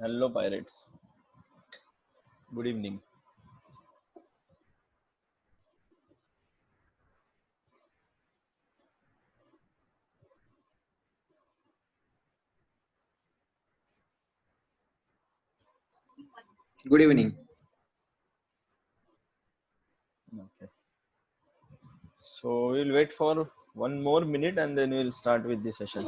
Hello pirates. Good evening. Good evening. Okay. So we'll wait for one more minute and then we'll start with the session.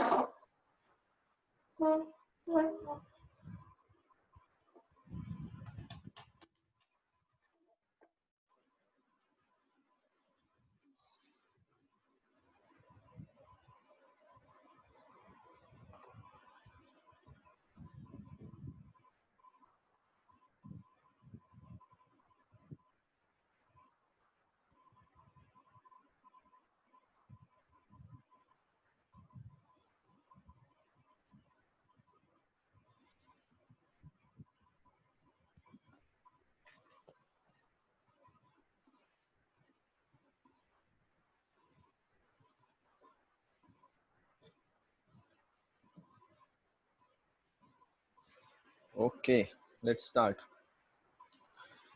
Okay, let's start.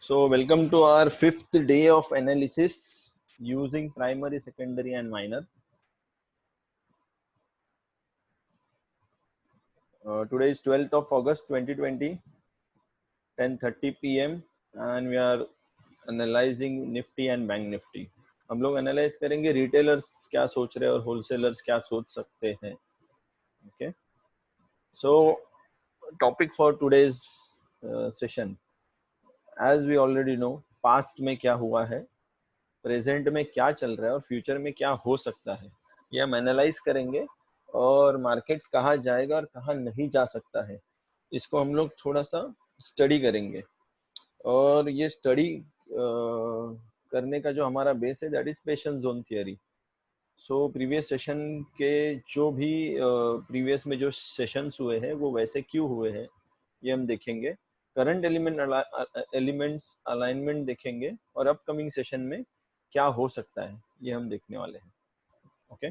So welcome to our fifth day of analysis using primary, secondary and minor. Today is 12th of August 2020, 10:30 p.m. and we are analyzing Nifty and Bank Nifty. हम लोग analyse करेंगे retailers क्या सोच रहे हैं और wholesalers क्या सोच सकते हैं. Okay. So topic for today's session. As we already know, past में क्या हुआ है, प्रेजेंट में क्या चल रहा है और फ्यूचर में क्या हो सकता है, ये हम एनालाइज करेंगे और मार्केट कहाँ जाएगा और कहाँ नहीं जा सकता है, इसको हम लोग थोड़ा सा स्टडी करेंगे. और ये स्टडी करने का जो हमारा बेस है that is patience zone theory. So previous session के जो भी प्रीवियस में जो सेशंस हुए हैं वो वैसे क्यों हुए हैं ये हम देखेंगे. करंट एलिमेंट्स अलाइनमेंट देखेंगे और अपकमिंग सेशन में क्या हो सकता है ये हम देखने वाले हैं. ओके.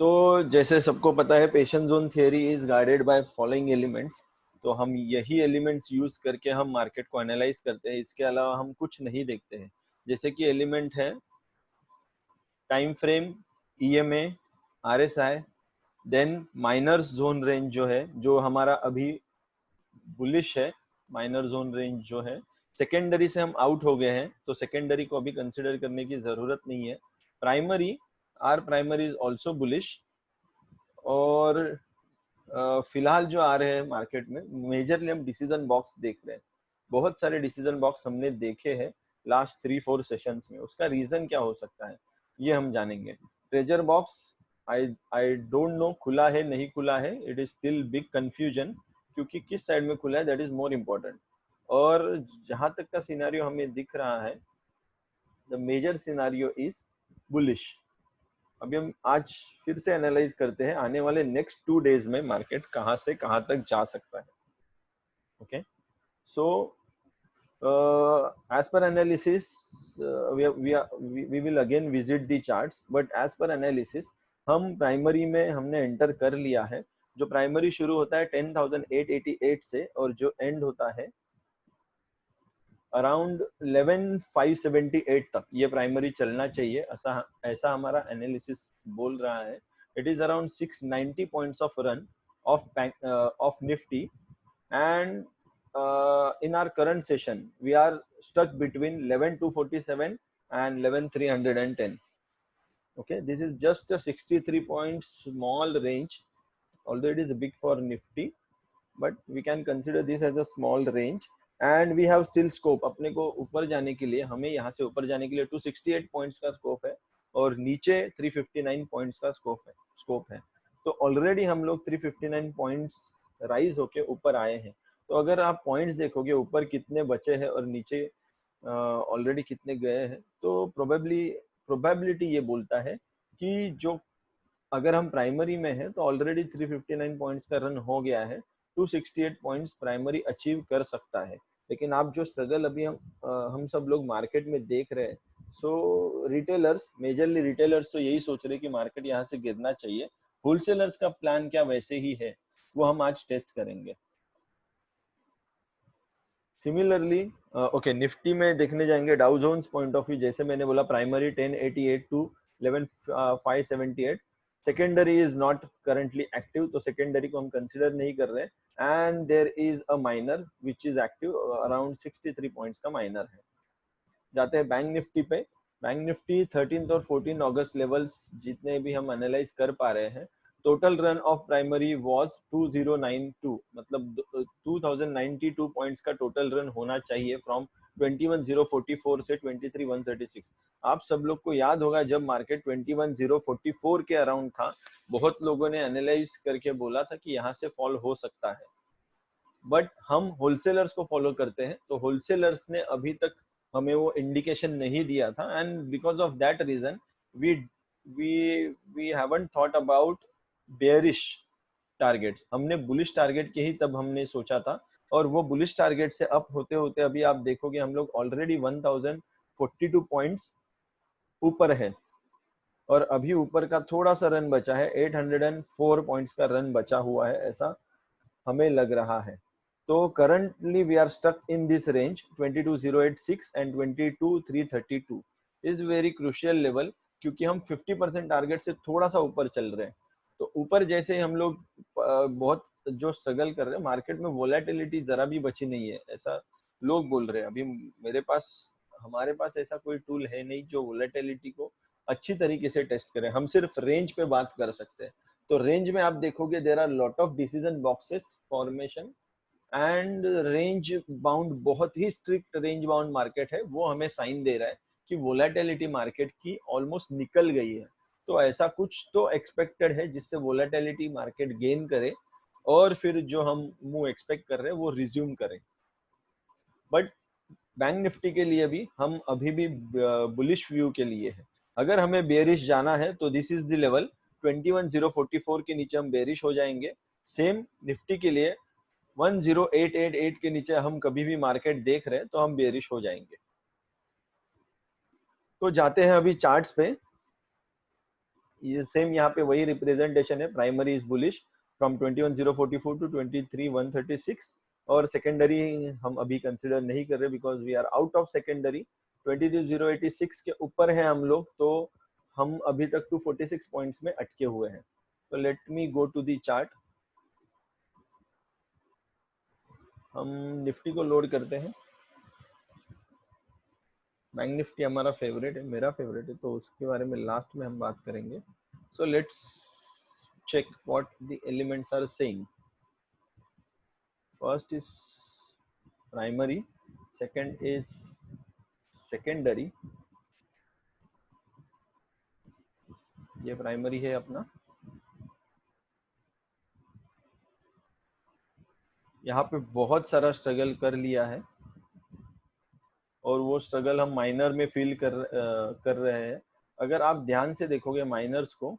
तो जैसे सबको पता है patience zone theory is guided by following elements. तो हम यही एलिमेंट्स यूज करके हम मार्केट को एनालाइज करते हैं. इसके अलावा हम कुछ नहीं देखते हैं. जैसे कि एलिमेंट है time frame, EMA, RSI, then minors zone range जो है जो हमारा अभी बुलिश है. माइनर जोन रेंज जो है सेकेंडरी से हम आउट हो गए हैं तो सेकेंडरी को अभी कंसिडर करने की जरूरत नहीं है. Primary, our primary is also bullish. और फिलहाल जो आ रहे हैं मार्केट में मेजरली हम डिसीजन बॉक्स देख रहे हैं. बहुत सारे डिसीजन बॉक्स हमने देखे हैं लास्ट 3-4 सेशंस में. उसका रीजन क्या हो सकता है ये हम जानेंगे. Treasure box I don't no खुला है नहीं खुला है. It is still big confusion क्योंकि किस साइड में खुला है दैट इज मोर इम्पोर्टेंट. और जहां तक का सिनारियो हमें दिख रहा है the major scenario is bullish. अभी हम आज फिर से एनालाइज करते हैं आने वाले नेक्स्ट 2 डेज में मार्केट कहां से कहां तक जा सकता है. Okay. So as per analysis we will again visit the charts but as per analysis हम प्राइमरी में हमने एंटर कर लिया है. जो प्राइमरी शुरू होता है 10,888 से और जो एंड होता है अराउंड 11,578 तक ये प्राइमरी चलना चाहिए. ऐसा हमारा एनालिसिस बोल रहा है. It is around 690 points of run of Nifty and in our current session we are stuck between 11,247 and 11,310. okay, this is just a 63 point small range although it is big for nifty. But we can consider this as a small range and we have still scope. अपने को ऊपर जाने के लिए, हमें यहाँ से ऊपर जाने के लिए 268 पॉइंट्स का स्कोप है और नीचे 359 पॉइंट्स का स्कोप है। तो ऑलरेडी हम लोग 359 पॉइंट्स राइज होके ऊपर आए हैं। तो अगर आप पॉइंट्स देखोगे ऊपर कितने बचे हैं और नीचे ऑलरेडी कितने गए हैं, तो प्रोबेबिलिटी ये बोलता है कि जो अगर हम प्राइमरी में हैं तो ऑलरेडी 359 पॉइंट्स का रन हो गया है, 268 पॉइंट्स प्राइमरी अचीव कर सकता है। लेकिन आप जो स्ट्रगल अभी हम सब लोग मार्केट में देख रहे हैं, सो रिटेलर्स, मेजरली रिटेलर्स तो यही सोच रहे हैं कि मार्केट यहाँ से गिरना चाहिए। होलसेलर्स का प्लान क्या वैसे ही है, वो हम आज टेस्ट करेंगे। सिमिलरली ओके, निफ्टी में देखने जाएंगे Dow Jones point of view. जैसे मैंने बोला primary 1088 to 11578, secondary is not currently active, तो सेकेंडरी को हम कंसिडर नहीं कर रहे, and there is a minor which is active, around 63 points का माइनर है। जाते हैं बैंक निफ्टी पे। बैंक निफ्टी 13 और 14 अगस्त लेवल्स जितने भी हम एनालाइज कर पा रहे हैं, total run of primary was 2092, मतलब 2092 पॉइंट्स का टोटल रन होना चाहिए फ्रॉम 21044 से 23136। आप सब लोग को याद होगा जब मार्केट 21044 के अराउंड था, बहुत लोगों ने एनालाइज करके बोला था कि यहाँ से फॉल हो सकता है। बट हम होलसेलर्स को फॉलो करते हैं, तो होलसेलर्स ने अभी तक हमें वो इंडिकेशन नहीं दिया था, and because of that reason we we we haven't thought about bearish targets. हमने बुलिश टारगेट के ही तब हमने सोचा था, और वो बुलिश टारगेट से अप होते होते अभी आप देखोगे हम लोग ऑलरेडी 1042 पॉइंट्स ऊपर है, और अभी ऊपर का थोड़ा सा रन बचा है, 804 पॉइंट्स का रन बचा हुआ है, ऐसा हमें लग रहा है। तो currently we are stuck in this range 22086 and 22332 is very crucial level, क्योंकि हम 50% टारगेट से थोड़ा सा ऊपर चल रहे हैं। तो ऊपर जैसे हम लोग बहुत जो स्ट्रगल कर रहे हैं, मार्केट में वोलेटिलिटी जरा भी बची नहीं है, ऐसा लोग बोल रहे हैं। अभी हमारे पास ऐसा कोई टूल है नहीं जो वोलेटिलिटी को अच्छी तरीके से टेस्ट करे। हम सिर्फ रेंज पे बात कर सकते हैं। तो रेंज में आप देखोगे there are lot of decision boxes formation, and range bound, बहुत ही स्ट्रिक्ट रेंज बाउंड मार्केट है, वो हमें साइन दे रहा है कि वोलेटिलिटी मार्केट की ऑलमोस्ट निकल गई है। तो ऐसा कुछ तो एक्सपेक्टेड है जिससे वोलेटिलिटी मार्केट गेन करे, और फिर जो हम मूव एक्सपेक्ट कर रहे हैं वो रिज्यूम करें। बट बैंक निफ्टी के लिए भी हम अभी भी बुलिश व्यू के लिए है। अगर हमें बेरिश जाना है तो दिस इज द लेवल 21044 के नीचे हम बेरिश हो जाएंगे। सेम निफ्टी के लिए 10888 के नीचे हम कभी भी मार्केट देख रहे हैं तो हम बेरिश हो जाएंगे। तो जाते हैं अभी चार्ट्स पे। ये सेम यहाँ पे वही रिप्रेजेंटेशन है, primary is bullish from 21044 to 23136, और सेकेंडरी हम अभी कंसिडर नहीं कर रहे because we are out of secondary. 22086 के ऊपर है हम लोग, तो हम अभी तक 246 पॉइंट्स में अटके हुए हैं। तो let me go to the chart. हम निफ्टी को लोड करते हैं। बैंक निफ्टी हमारा फेवरेट है, मेरा फेवरेट है, तो उसके बारे में लास्ट में हम बात करेंगे। So let's check what the elements are saying. First is primary, second is secondary. ये प्राइमरी है अपना, यहाँ पे बहुत सारा स्ट्रगल कर लिया है, और वो स्ट्रगल हम माइनर में फील कर रहे हैं। अगर आप ध्यान से देखोगे माइनर्स को,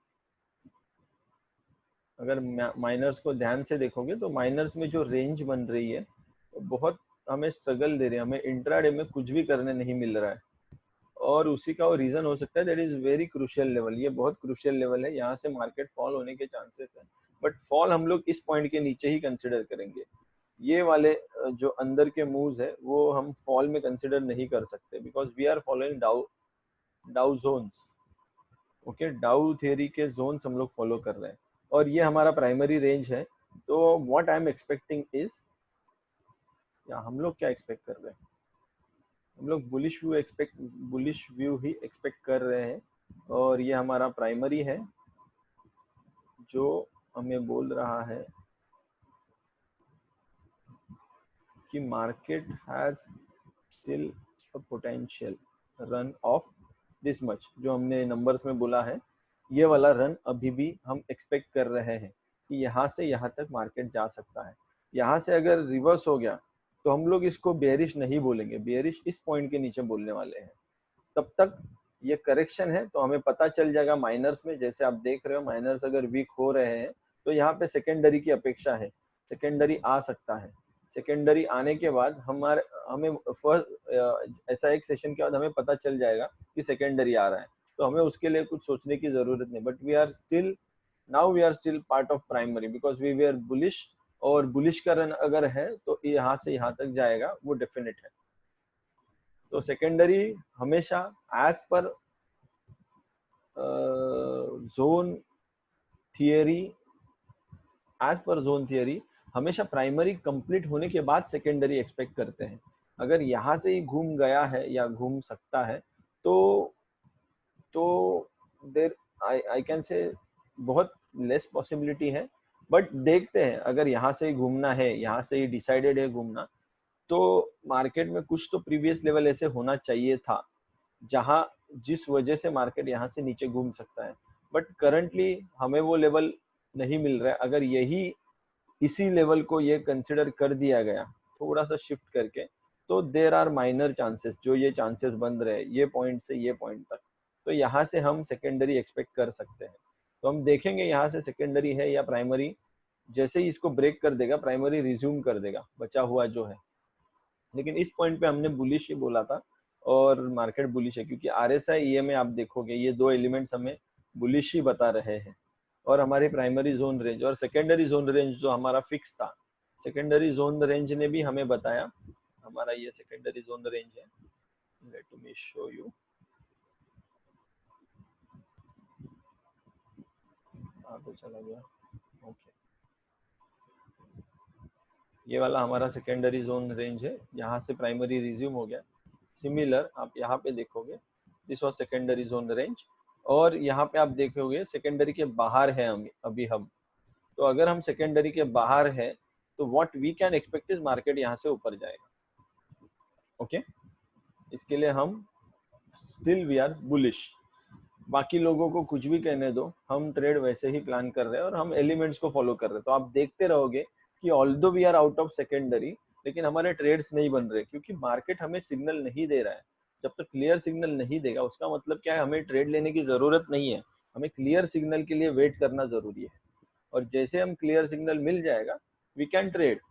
अगर माइनर्स को ध्यान से देखोगे तो माइनर्स में जो रेंज बन रही है तो बहुत हमें स्ट्रगल दे रही है, हमें इंट्राडे में कुछ भी करने नहीं मिल रहा है, और उसी का वो रीजन हो सकता है। That is very crucial level, ये बहुत क्रूशियल लेवल है, यहाँ से मार्केट फॉल होने के चांसेस है, बट फॉल हम लोग इस पॉइंट के नीचे ही कंसिडर करेंगे। ये वाले जो अंदर के मूव्स है वो हम फॉल में कंसिडर नहीं कर सकते, because we are following Dow Jones. Okay, Dow theory के जोन्स हम लोग फॉलो कर रहे हैं, और ये हमारा प्राइमरी रेंज है। तो what I am expecting is, या हम लोग क्या एक्सपेक्ट कर रहे हैं, हम लोग बुलिश व्यू ही एक्सपेक्ट कर रहे हैं, और ये हमारा प्राइमरी है जो हमें बोल रहा है कि market has still a potential run of this much, जो हमने नंबर्स में बोला है, ये वाला रन अभी भी हम एक्सपेक्ट कर रहे हैं कि यहाँ से यहाँ तक मार्केट जा सकता है। यहाँ से अगर रिवर्स हो गया तो हम लोग इसको बेयरिश नहीं बोलेंगे, बेयरिश इस पॉइंट के नीचे बोलने वाले हैं। तब तक ये करेक्शन है, तो हमें पता चल जाएगा माइनर्स में, जैसे आप देख रहे हो माइनर्स अगर वीक हो रहे हैं तो यहाँ पे सेकेंडरी की अपेक्षा है, सेकेंडरी आ सकता है। सेकेंडरी आने के बाद हमें फर्स्ट ऐसा एक सेशन के बाद हमें पता चल जाएगा कि सेकेंडरी आ रहा है, तो हमें उसके लिए कुछ सोचने की जरूरत नहीं। But we are still part of primary because we are bullish, और बुलिश का रन अगर है तो यहाँ से यहाँ तक जाएगा, वो डेफिनेट है। तो सेकेंडरी हमेशा एज पर जोन थियरी हमेशा प्राइमरी कंप्लीट होने के बाद सेकेंडरी एक्सपेक्ट करते हैं। अगर यहाँ से ही घूम गया है या घूम सकता है तो देर आई कैन से बहुत लेस पॉसिबिलिटी है, बट देखते हैं। अगर यहाँ से ही घूमना है, यहाँ से ही डिसाइडेड है घूमना, तो मार्केट में कुछ तो प्रीवियस लेवल ऐसे होना चाहिए था जहां जिस वजह से मार्केट यहाँ से नीचे घूम सकता है। बट करंटली हमें वो लेवल नहीं मिल रहा है। अगर इसी लेवल को ये कंसिडर कर दिया गया थोड़ा सा शिफ्ट करके, तो देर आर माइनर चांसेस, जो ये चांसेस बन रहे ये पॉइंट से ये पॉइंट तक, तो यहाँ से हम सेकेंडरी एक्सपेक्ट कर सकते हैं। तो हम देखेंगे यहाँ से सेकेंडरी है या प्राइमरी। जैसे ही इसको ब्रेक कर देगा प्राइमरी रिज्यूम कर देगा बचा हुआ जो है। लेकिन इस पॉइंट पे हमने बुलिश ही बोला था और मार्केट बुलिश है, क्योंकि आरएसआई ईएमए आप देखोगे ये दो एलिमेंट्स हमें बुलिश ही बता रहे हैं। और हमारी प्राइमरी जोन रेंज और सेकेंडरी जोन रेंज जो हमारा फिक्स था, सेकेंडरी जोन रेंज ने भी हमें बताया, हमारा ये सेकेंडरी जोन रेंज है। Let me show you. तो चला गया। ओके, ये वाला हमारा सेकेंडरी जोन रेंज है, यहाँ से प्राइमरी रिज्यूम हो गया। सिमिलर आप यहाँ पे देखोगे, this was secondary zone range, और यहाँ पे आप देखोगे सेकेंडरी के बाहर है अभी हम। तो अगर हम सेकेंडरी के बाहर है तो what we can expect is market यहाँ से ऊपर जाएगा। ओके, इसके लिए हम स्टिल वी आर बुलिश। बाकी लोगों को कुछ भी कहने दो, हम ट्रेड वैसे ही प्लान कर रहे हैं और हम एलिमेंट्स को फॉलो कर रहे हैं। तो आप देखते रहोगे कि although we are out of secondary, लेकिन हमारे ट्रेड्स नहीं बन रहे, क्योंकि मार्केट हमें सिग्नल नहीं दे रहा है। जब तक क्लियर सिग्नल नहीं देगा उसका मतलब क्या है, हमें ट्रेड लेने की जरूरत नहीं है, हमें क्लियर सिग्नल के लिए वेट करना जरूरी है। और जैसे हम क्लियर सिग्नल मिल जाएगा वी कैन ट्रेड,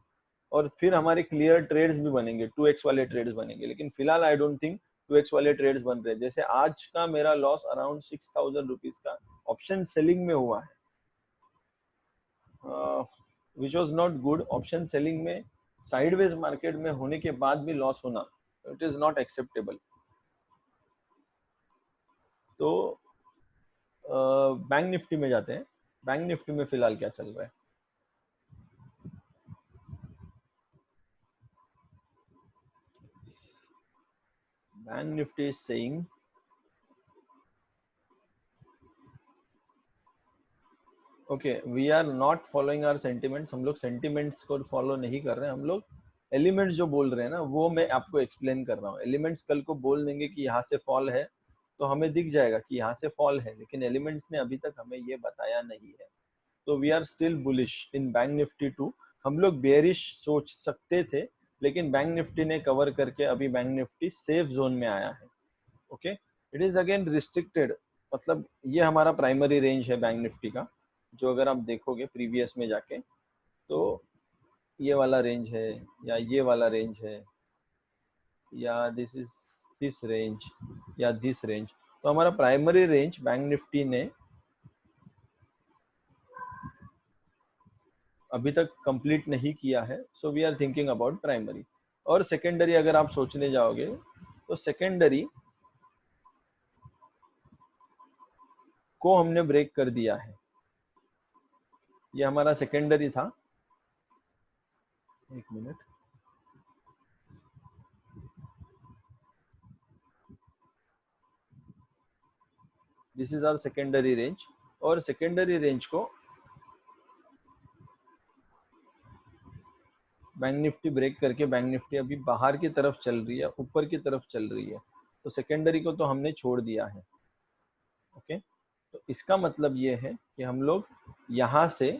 और फिर हमारे क्लियर ट्रेड्स भी बनेंगे, 2x वाले ट्रेड्स बनेंगे। लेकिन फिलहाल आई डोंट थिंक 2x वाले ट्रेड्स बन रहे हैं। जैसे आज का मेरा लॉस अराउंड 6,000 रुपीज का ऑप्शन सेलिंग में हुआ है, which was not good. Option selling में साइडवेज मार्केट में होने के बाद भी लॉस होना, इट इज नॉट एक्सेप्टेबल। तो बैंक निफ्टी में जाते हैं। बैंक निफ्टी में फिलहाल क्या चल रहा है? Bank Nifty is saying okay, we are not following our sentiments. हम लोग सेंटिमेंट्स को फॉलो नहीं कर रहे हैं, हम लोग एलिमेंट्स जो बोल रहे हैं ना वो मैं आपको एक्सप्लेन कर रहा हूँ। एलिमेंट्स कल को बोल देंगे कि यहाँ से फॉल है तो हमें दिख जाएगा कि यहाँ से फॉल है, लेकिन एलिमेंट्स ने अभी तक हमें ये बताया नहीं है। तो we are still bullish in bank Nifty too. हम लोग बेयरिश सोच सकते थे, लेकिन बैंक निफ्टी ने कवर करके अभी बैंक निफ्टी सेफ जोन में आया है। Okay, it is again restricted, मतलब ये हमारा प्राइमरी रेंज है बैंक निफ्टी का, जो अगर आप देखोगे प्रीवियस में जाके तो ये वाला रेंज है या ये वाला रेंज है या दिस रेंज या दिस रेंज। तो हमारा प्राइमरी रेंज बैंक निफ्टी ने अभी तक कंप्लीट नहीं किया है। So we are thinking about primary. और सेकेंडरी अगर आप सोचने जाओगे तो सेकेंडरी को हमने ब्रेक कर दिया है। ये हमारा सेकेंडरी था, एक minute, this is our secondary range. और सेकेंडरी रेंज को बैंक निफ्टी ब्रेक करके बैंक निफ्टी अभी बाहर की तरफ चल रही है, ऊपर की तरफ चल रही है, तो सेकेंडरी को तो हमने छोड़ दिया है। ओके, तो इसका मतलब ये है कि हम लोग यहाँ से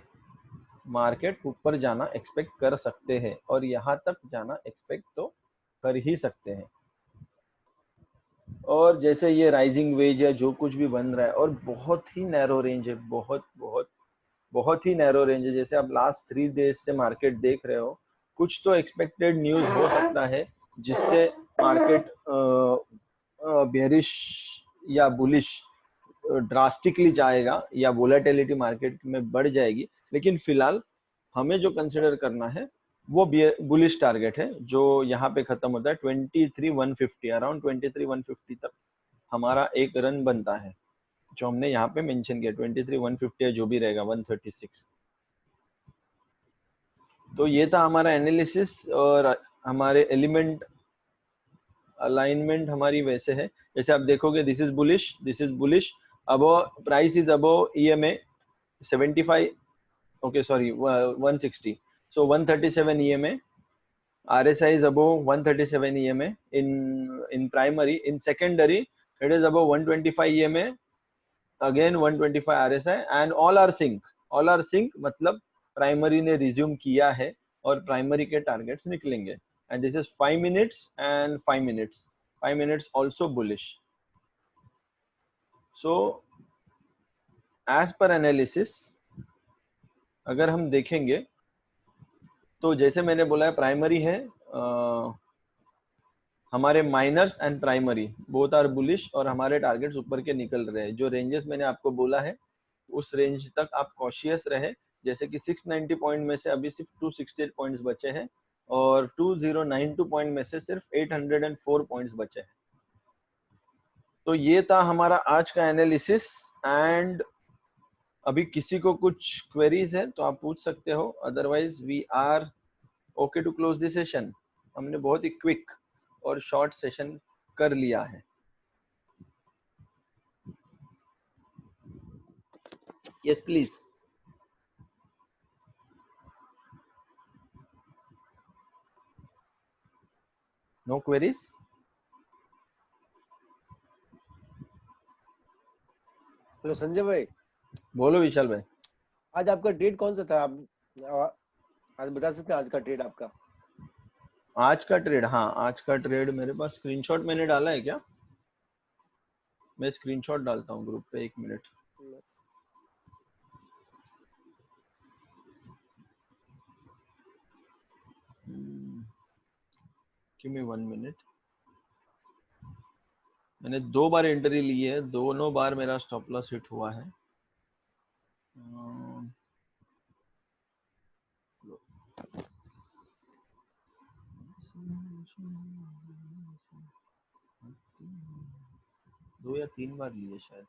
मार्केट ऊपर जाना एक्सपेक्ट कर सकते हैं, और यहाँ तक जाना एक्सपेक्ट तो कर ही सकते हैं। और जैसे ये राइजिंग वेज या जो कुछ भी बन रहा है, और बहुत ही नैरो रेंज है, बहुत बहुत बहुत ही नैरो रेंज है। जैसे आप लास्ट 3 डेज से मार्केट देख रहे हो, कुछ तो एक्सपेक्टेड न्यूज हो सकता है जिससे मार्केट बेरिश या बुलिश ड्रास्टिकली जाएगा, या वोलेटिलिटी मार्केट में बढ़ जाएगी। लेकिन फिलहाल हमें जो कंसिडर करना है वो बुलिश टारगेट है, जो यहाँ पे खत्म होता है 23,150, अराउंड 23,150 तक हमारा एक रन बनता है, जो हमने यहाँ पे मेंशन किया। 23,150 है, जो भी रहेगा 136। तो ये था हमारा एनालिसिस, और हमारे एलिमेंट अलाइनमेंट हमारी वैसे है, जैसे आप देखोगे this is bullish, this is bullish, above price is above EMA 75, okay sorry 160, so 137 EMA, RSI is above 137 EMA in primary. In secondary it is above 125 EMA, again 125 RSI, and all are sync मतलब primary ने resume किया है और primary के targets निकलेंगे। And this is 5 minutes and 5 minutes, 5 minutes also bullish. So as per analysis अगर हम देखेंगे तो जैसे मैंने बोला है, प्राइमरी है हमारे minors and primary both are bullish, और हमारे टारगेट्स ऊपर के निकल रहे हैं। जो रेंजेस मैंने आपको बोला है उस रेंज तक आप कॉशियस रहे, जैसे कि 690 पॉइंट में से अभी सिर्फ 268 पॉइंट्स बचे हैं, और 2092 पॉइंट में से सिर्फ 804 पॉइंट्स बचे हैं। तो ये था हमारा आज का एनालिसिस। एंड अभी किसी को कुछ क्वेरीज है तो आप पूछ सकते हो, otherwise we are okay to close this session. हमने बहुत ही क्विक और शॉर्ट सेशन कर लिया है। Yes please. No queries? Hello Sanjay भाई। बोलो विशाल भाई। आज आपका ट्रेड कौन सा था? आप आज बता सकते हैं आज का ट्रेड आपका? आज का ट्रेड, हाँ आज का ट्रेड मेरे पास स्क्रीनशॉट मैंने डाला है क्या? मैं स्क्रीनशॉट डालता हूँ ग्रुप पे, 1 मिनट। Give me 1 minute. मैंने 2 बार एंट्री ली है, दोनों बार मेरा स्टॉप लॉस हिट हुआ है। दो या 3 बार लिए शायद।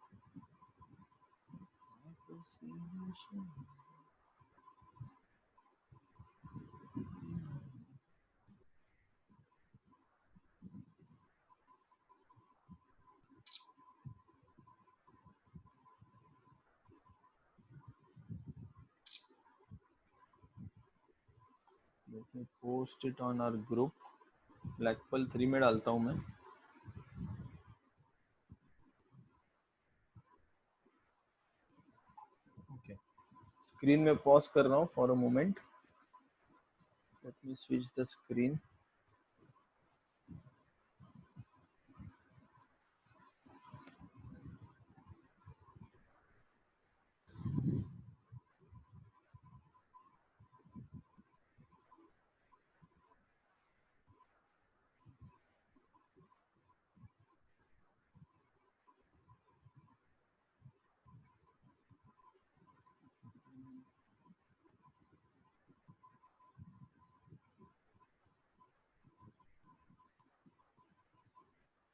Let me post it on our group. ब्लैकपल 3 में डालता हूँ मैं। ओके, स्क्रीन में पॉज कर रहा हूँ for a moment. Let me switch the screen.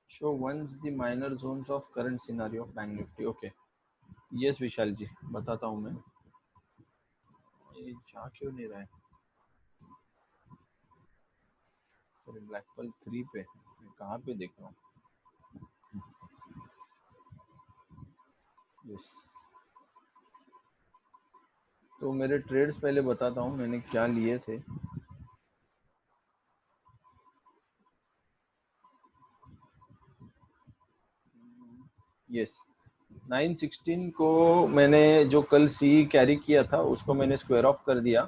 Show once the minor zones of current scenario of Bank Nifty. Okay, yes विशाल जी बताता हूँ मैं। ये जा क्यों नहीं रहा है? सॉरी, ब्लैकपल 3 पे मैं कहाँ पे देख रहा हूँ? यस, तो मेरे ट्रेड्स पहले बताता हूँ मैंने क्या लिए थे। यस 916 को मैंने जो कल सी कैरी किया था उसको मैंने स्क्वायर ऑफ कर दिया।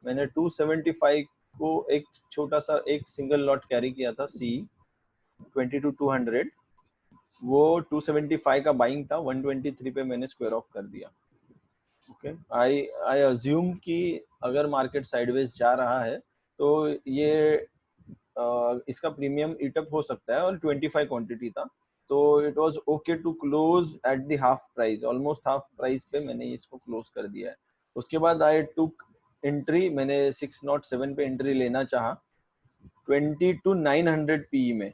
मैंने 275 को एक छोटा सा एक सिंगल लॉट कैरी किया था सी 22,200, वो 275 का बाइंग था, 123 पे मैंने स्क्वायर ऑफ कर दिया। ओके, आई आई अज्यूम कि अगर मार्केट साइडवेज जा रहा है तो ये इसका प्रीमियम ईटअप हो सकता है, और 25 क्वांटिटी था तो it was okay to close at the half price, almost half price पे मैंने इसको क्लोज कर दिया है। उसके बाद आई टुक एंट्री, मैंने 607 पे एंट्री लेना चाहा 22,900 पी में,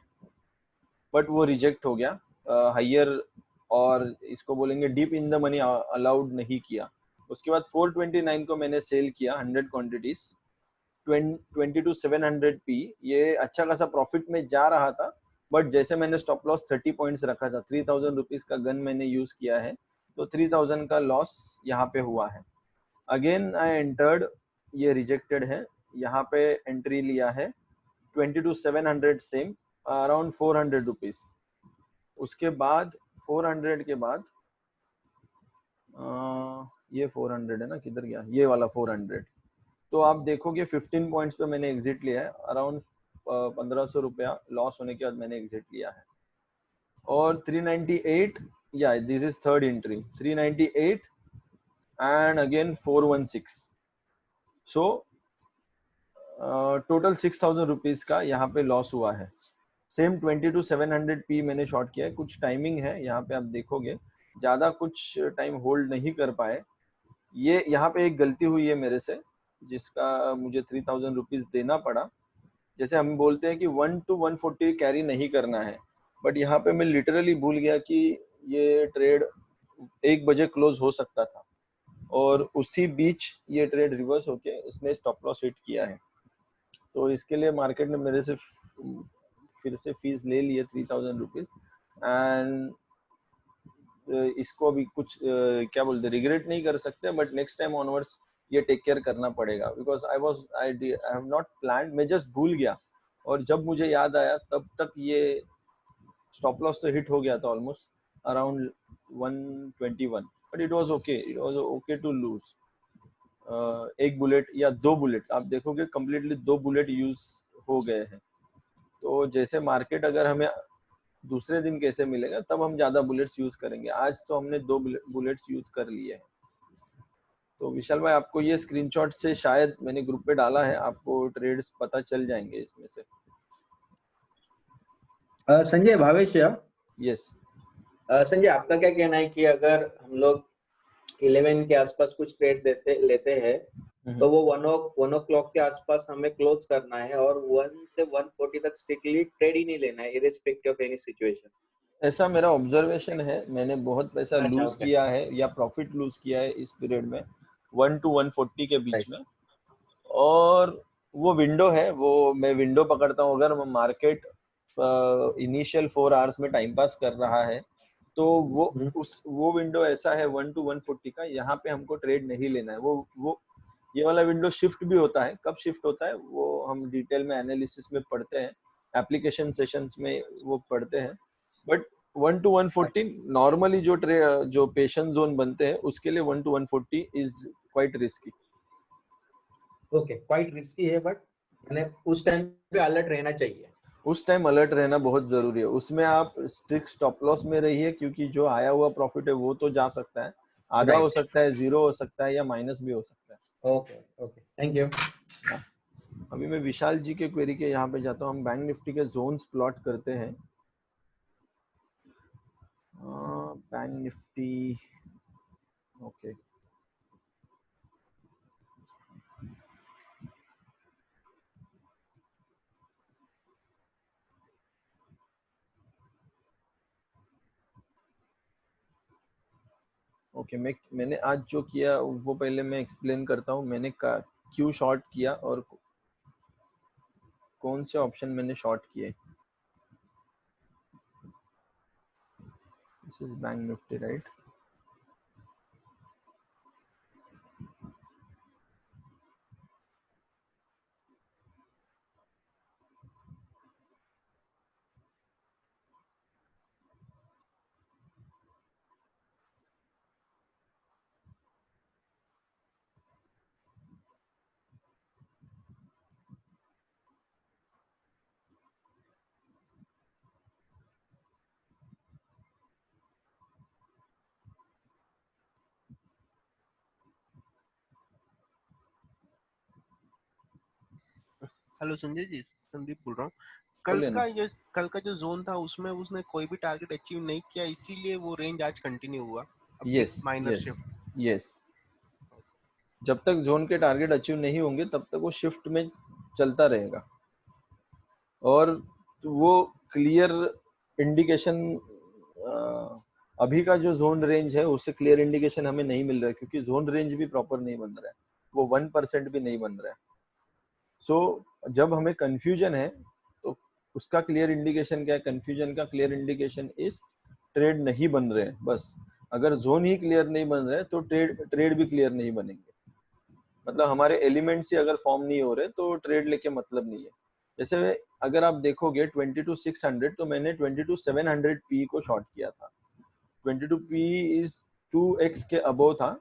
बट वो रिजेक्ट हो गया। हायर और इसको बोलेंगे deep in the money allowed नहीं किया। उसके बाद 429 को मैंने सेल किया 100 क्वांटिटीज 22,700 पी। ये अच्छा खासा प्रॉफिट में जा रहा था, बट जैसे मैंने स्टॉप लॉस 30 पॉइंट्स रखा था, 3,000 रुपीज का गन मैंने यूज किया है, तो 3,000 का लॉस यहाँ पे हुआ है। अगेन आई एंटर्ड, ये रिजेक्टेड है, यहाँ पे एंट्री लिया है 22,700 सेम, अराउंड 400 रुपीज। उसके बाद 400 के बाद ये 400 है ना, किधर गया ये वाला 400, तो आप देखोगे 15 पॉइंट्स पे मैंने एग्जिट लिया है, अराउंड 1,500 रुपया लॉस होने के बाद मैंने एग्जिट लिया है। और 398, या this is third entry, 398 and again 416, so total 6,000 rupees का यहाँ पे लॉस हुआ है। सेम 22,700 पी मैंने शॉर्ट किया है। कुछ टाइमिंग है यहाँ पे, आप देखोगे ज्यादा कुछ टाइम होल्ड नहीं कर पाए। ये यहाँ पे एक गलती हुई है मेरे से, जिसका मुझे 3,000 रुपीज देना पड़ा। जैसे हम बोलते हैं कि 1 to 140 कैरी नहीं करना है, बट यहाँ पे मैं लिटरली भूल गया कि ये ट्रेड 1 बजे क्लोज हो सकता था, और उसी बीच ये ट्रेड रिवर्स होके इसने स्टॉप लॉस हिट किया है। तो इसके लिए मार्केट ने मेरे से फिर से फीस ले ली है 3,000 रुपीज, एंड इसको अभी कुछ क्या बोलते रिग्रेट नहीं कर सकते, बट नेक्स्ट टाइम ऑनवर्ड्स ये टेक केयर करना पड़ेगा, because I have not plan, मैं जस्ट भूल गया, और जब मुझे याद आया तब तक ये स्टॉप लॉस तो हिट हो गया था almost around 121, but it was okay to lose एक बुलेट या 2 बुलेट। आप देखोगे कम्प्लीटली 2 बुलेट यूज हो गए हैं। तो जैसे मार्केट अगर हमें दूसरे दिन कैसे मिलेगा तब हम ज्यादा बुलेट्स यूज करेंगे, आज तो हमने 2 बुलेट्स यूज कर लिए हैं। तो विशाल भाई, आपको ये स्क्रीनशॉट से शायद मैंने ग्रुप पे डाला है, आपको ट्रेड्स पता चल जाएंगे इसमें से। संजय, भावेश या यस संजय, आपका क्या कहना है कि अगर हम लोग 11 के आसपास कुछ ट्रेड लेते हैं तो वो 1 o'clock के आसपास हमें क्लोज करना है, और 1 से 140 तक स्ट्रिक्टली ट्रेड ही नहीं लेना है इरेस्पेक्टिव ऑफ एनी सिचुएशन। ऐसा मेरा ऑब्जर्वेशन है, मैंने बहुत पैसा अच्छा, लूज ओके, किया है या प्रॉफिट लूज किया है इस पीरियड में 1 to 140 के बीच राइट। में, और वो विंडो है, वो मैं विंडो पकड़ता हूँ। अगर मार्केट इनिशियल 4 आवर्स में टाइम पास कर रहा है तो वो विंडो ऐसा है 1 to 140 का, यहाँ पे हमको ट्रेड नहीं लेना है। वो ये वाला विंडो शिफ्ट भी होता है, कब शिफ्ट होता है वो हम डिटेल में एनालिसिस में पढ़ते हैं, एप्लीकेशन सेशंस में वो पढ़ते हैं, बट 1 to 140 नॉर्मली जो पेशेंस जोन बनते हैं उसके लिए 1 to 140 is quite risky. Okay, quite risky है, बट मैंने उस टाइम पे अलर्ट रहना चाहिए। उस टाइम अलर्ट रहना बहुत जरूरी है, उसमें आप स्ट्रिक्ट स्टॉप लॉस में रहिए, क्योंकि जो आया हुआ प्रॉफिट है वो तो जा सकता है, आधा हो राइट। सकता है, जीरो हो सकता है, या माइनस भी हो सकता है। Okay okay, thank you. हाँ। अभी मैं विशाल जी के क्वेरी के यहाँ पे जाता हूँ, हम बैंक निफ्टी के जोन्स प्लॉट करते हैं। बैंक निफ्टी, ओके, ओके, मैंने आज जो किया वो पहले मैं एक्सप्लेन करता हूँ, मैंने क्यों शॉर्ट किया और कौन से ऑप्शन मैंने शॉर्ट किए। This is bank Nifty, right. Hello Sanjay ji, Sandeep बोल रहा हूँ। बोलिए ना। कल का जो जोन था उसमें उसने कोई भी टारगेट अचीव नहीं किया, इसीलिए वो रेंज आज कंटिन्यू हुआ with yes minor yes shift. Yes, जब तक जोन के टारगेट अचीव नहीं होंगे तब तक वो शिफ्ट में चलता रहेगा। और वो क्लियर इंडिकेशन, अभी का जो जोन रेंज है उससे क्लियर इंडिकेशन हमें नहीं मिल रहा है, क्योंकि जोन रेंज भी प्रॉपर नहीं बन रहा है, वो 1% भी नहीं बन रहा है। सो जब हमें कंफ्यूजन है तो उसका क्लियर इंडिकेशन क्या है? कंफ्यूजन का क्लियर इंडिकेशन इज ट्रेड नहीं बन रहे हैं बस। अगर जोन ही क्लियर नहीं बन रहे तो ट्रेड भी क्लियर नहीं बनेंगे। मतलब हमारे एलिमेंट्स ही अगर फॉर्म नहीं हो रहे तो ट्रेड लेके मतलब नहीं है। जैसे अगर आप देखोगे 22,600, तो मैंने 22,700 पी को शॉर्ट किया था। 22 पी इज 2x के अबो था,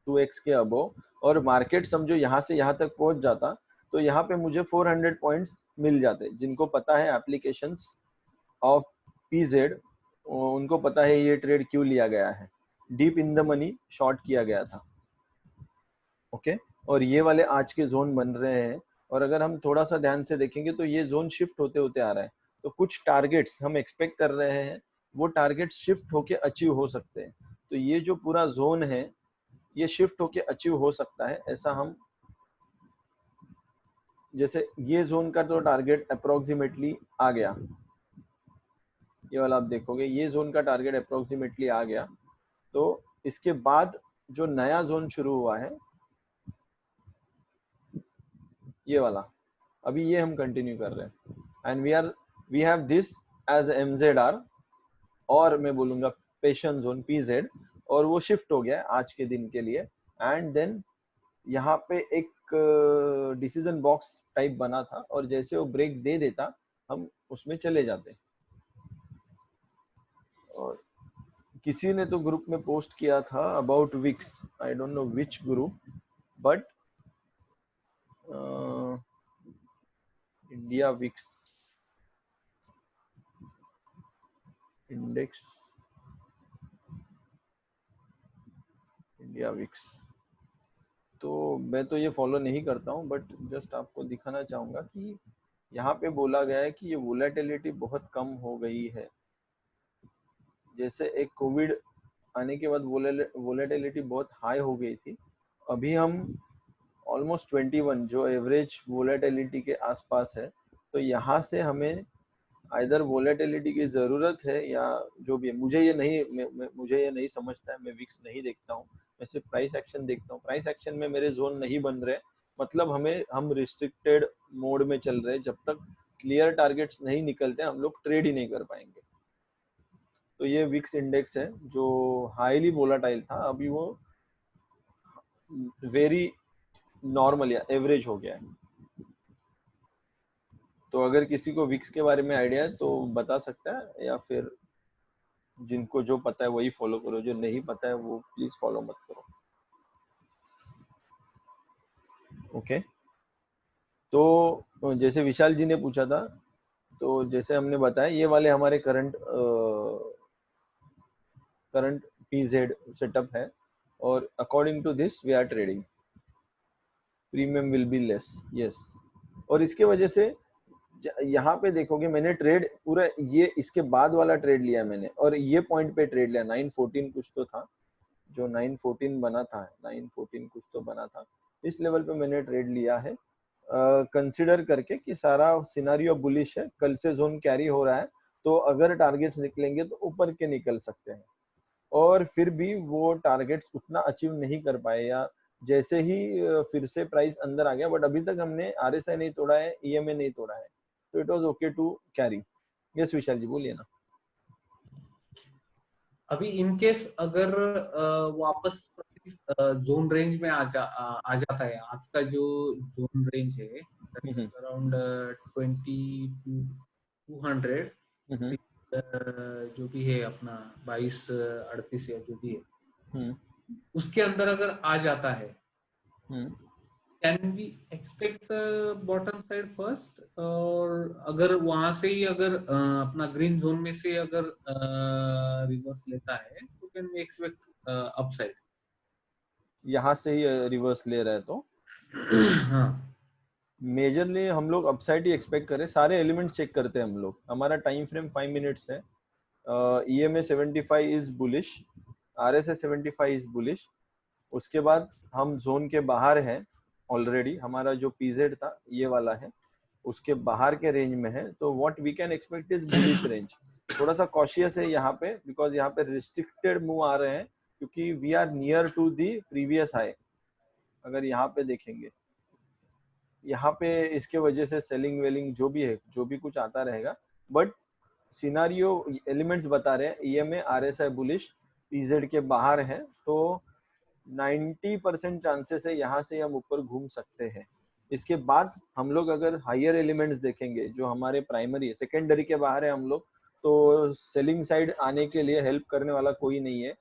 2x के अबो। और मार्केट समझो यहाँ से यहाँ तक पहुंच जाता तो यहाँ पे मुझे 400 पॉइंट्स मिल जाते। जिनको पता है एप्लीकेशंस ऑफ पीजेड, उनको पता है ये ट्रेड क्यों लिया गया है। Deep in the money short किया गया था। ओके, और ये वाले आज के जोन बन रहे हैं। और अगर हम थोड़ा सा ध्यान से देखेंगे तो ये जोन शिफ्ट होते होते आ रहा है। तो कुछ टारगेट्स हम एक्सपेक्ट कर रहे हैं, वो टारगेट शिफ्ट होके अचीव हो सकते हैं। तो ये जो पूरा जोन है ये शिफ्ट होके अचीव हो सकता है, ऐसा हम, जैसे ये जोन का तो टारगेट अप्रोक्सीमेटली आ गया, ये वाला आप देखोगे ये जोन का टारगेट अप्रोक्सीमेटली आ गया। तो इसके बाद जो नया जोन शुरू हुआ है ये वाला, अभी ये हम कंटिन्यू कर रहे हैं। And we have this as MZR, और मैं बोलूंगा पेशन जोन PZ, और वो शिफ्ट हो गया आज के दिन के लिए। एंड देन यहाँ पे एक डिसीजन बॉक्स टाइप बना था, और जैसे वो ब्रेक दे देता हम उसमें चले जाते। और किसी ने तो ग्रुप में पोस्ट किया था about VIX, I don't know which group, but India VIX index, India VIX. तो मैं तो ये फॉलो नहीं करता हूँ, बट जस्ट आपको दिखाना चाहूँगा कि यहाँ पे बोला गया है कि ये वोलेटिलिटी बहुत कम हो गई है। जैसे एक कोविड आने के बाद वोलेटिलिटी बहुत हाई हो गई थी, अभी हम ऑलमोस्ट 21 जो एवरेज वोलेटिलिटी के आसपास है। तो यहाँ से हमें आइदर वोलेटिलिटी की ज़रूरत है या जो भी है, मुझे ये नहीं, मुझे ये नहीं समझता है। मैं विक्स नहीं देखता हूँ, मैं सिर्फ प्राइस एक्शन देखता हूँ। प्राइस एक्शन में मेरे जोन नहीं बन रहे, मतलब हम रिस्ट्रिक्टेड मोड में चल रहे। जब तक क्लियर टारगेट्स नहीं निकलते हम लोग ट्रेड ही नहीं कर पाएंगे। तो ये विक्स इंडेक्स है जो हाईली वोलाटाइल था, अभी वो वेरी नॉर्मल या एवरेज हो गया है। तो अगर किसी को विक्स के बारे में आइडिया है तो बता सकता है, या फिर जिनको जो पता है वही फॉलो करो, जो नहीं पता है वो प्लीज फॉलो मत करो। ओके, तो जैसे विशाल जी ने पूछा था, तो जैसे हमने बताया ये वाले हमारे करंट PZ सेटअप है, और according to this we are trading. Premium will be less, yes. और इसके वजह से यहाँ पे देखोगे मैंने ट्रेड पूरा ये इसके बाद वाला ट्रेड लिया मैंने, और ये पॉइंट पे ट्रेड लिया 914 कुछ तो था, जो 914 बना था, 914 कुछ तो बना था, इस लेवल पे मैंने ट्रेड लिया है। कंसिडर करके कि सारा सिनारियो बुलिश है, कल से जोन कैरी हो रहा है, तो अगर टारगेट्स निकलेंगे तो ऊपर के निकल सकते हैं। और फिर भी वो टारगेट्स उतना अचीव नहीं कर पाए, या जैसे ही फिर से प्राइस अंदर आ गया, बट अभी तक हमने RSI नहीं तोड़ा है, EMA नहीं तोड़ा है, तो it was okay to carry. Yes Vishal ji बोलिए ना। अभी इन केस अगर वापस जोन रेंज में आ जाता है, आज का जो जोन रेंज है अराउंड 2200, जो भी है अपना 2238 या जो भी है, उसके अंदर अगर आ जाता है, can we expect bottom side first, और अगर वहां से ही अगर अपना ग्रीन जोन में से अगर रिवर्स लेता है तो कैन वी एक्सपेक्ट अपसाइड? यहाँ से ही रिवर्स ले रहा है तो हाँ, मेजरली हम लोग अपसाइड ही एक्सपेक्ट करें, सारे एलिमेंट्स चेक करते हैं हम लोग। हमारा टाइम फ्रेम 5 मिनट्स है। EMA 75 is bullish, RSI 75 is bullish. उसके बाद हम जोन के बाहर हैं ऑलरेडी, हमारा जो PZ था ये वाला है, उसके बाहर के रेंज में है। तो what we can expect is bullish range. थोड़ा सा कॉशियस है यहाँ पे, बिकॉज यहाँ पे रिस्ट्रिक्टेड मूव आ रहे हैं, क्योंकि we are near to the previous high. अगर यहाँ पे देखेंगे, यहाँ पे इसके वजह से सेलिंग वेलिंग जो भी है, जो भी कुछ आता रहेगा, बट सिनारियो एलिमेंट्स बता रहे हैं EMA RSI बुलिश, PZ के बाहर है, तो 90% चांसेस है यहाँ से हम ऊपर घूम सकते हैं। इसके बाद हम लोग अगर हायर एलिमेंट्स देखेंगे, जो हमारे प्राइमरी है, सेकेंडरी के बाहर है हम लोग, तो सेलिंग साइड आने के लिए हेल्प करने वाला कोई नहीं है।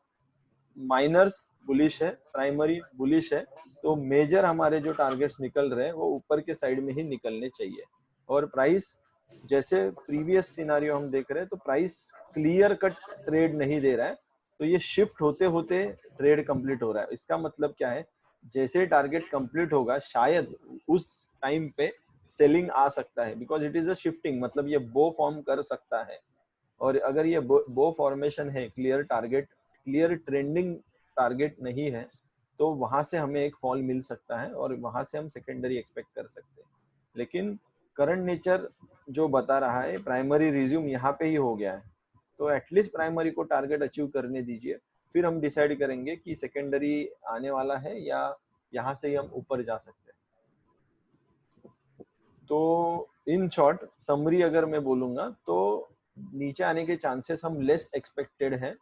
माइनर्स बुलिश है, प्राइमरी बुलिश है, तो मेजर हमारे जो टारगेट्स निकल रहे हैं वो ऊपर के साइड में ही निकलने चाहिए। और प्राइस जैसे प्रीवियस सिनारियो हम देख रहे हैं, तो प्राइस क्लियर कट ट्रेड नहीं दे रहा है, तो ये शिफ्ट होते होते ट्रेड कंप्लीट हो रहा है। इसका मतलब क्या है, जैसे टारगेट कंप्लीट होगा शायद उस टाइम पे सेलिंग आ सकता है, because it is a shifting, मतलब ये बो फॉर्म कर सकता है। और अगर ये बो फॉर्मेशन है, clear target, clear trending target नहीं है, तो वहां से हमें एक फॉल मिल सकता है और वहां से हम सेकेंडरी एक्सपेक्ट कर सकते हैं। लेकिन करंट नेचर जो बता रहा है, प्राइमरी रिज्यूम यहाँ पे ही हो गया है, तो एटलीस्ट प्राइमरी को टारगेट अचीव करने दीजिए, फिर हम डिसाइड करेंगे कि सेकेंडरी आने वाला है या यहाँ से ही हम ऊपर जा सकते हैं। तो इन शॉर्ट समरी अगर मैं बोलूंगा, तो नीचे आने के चांसेस हम लेस एक्सपेक्टेड हैं,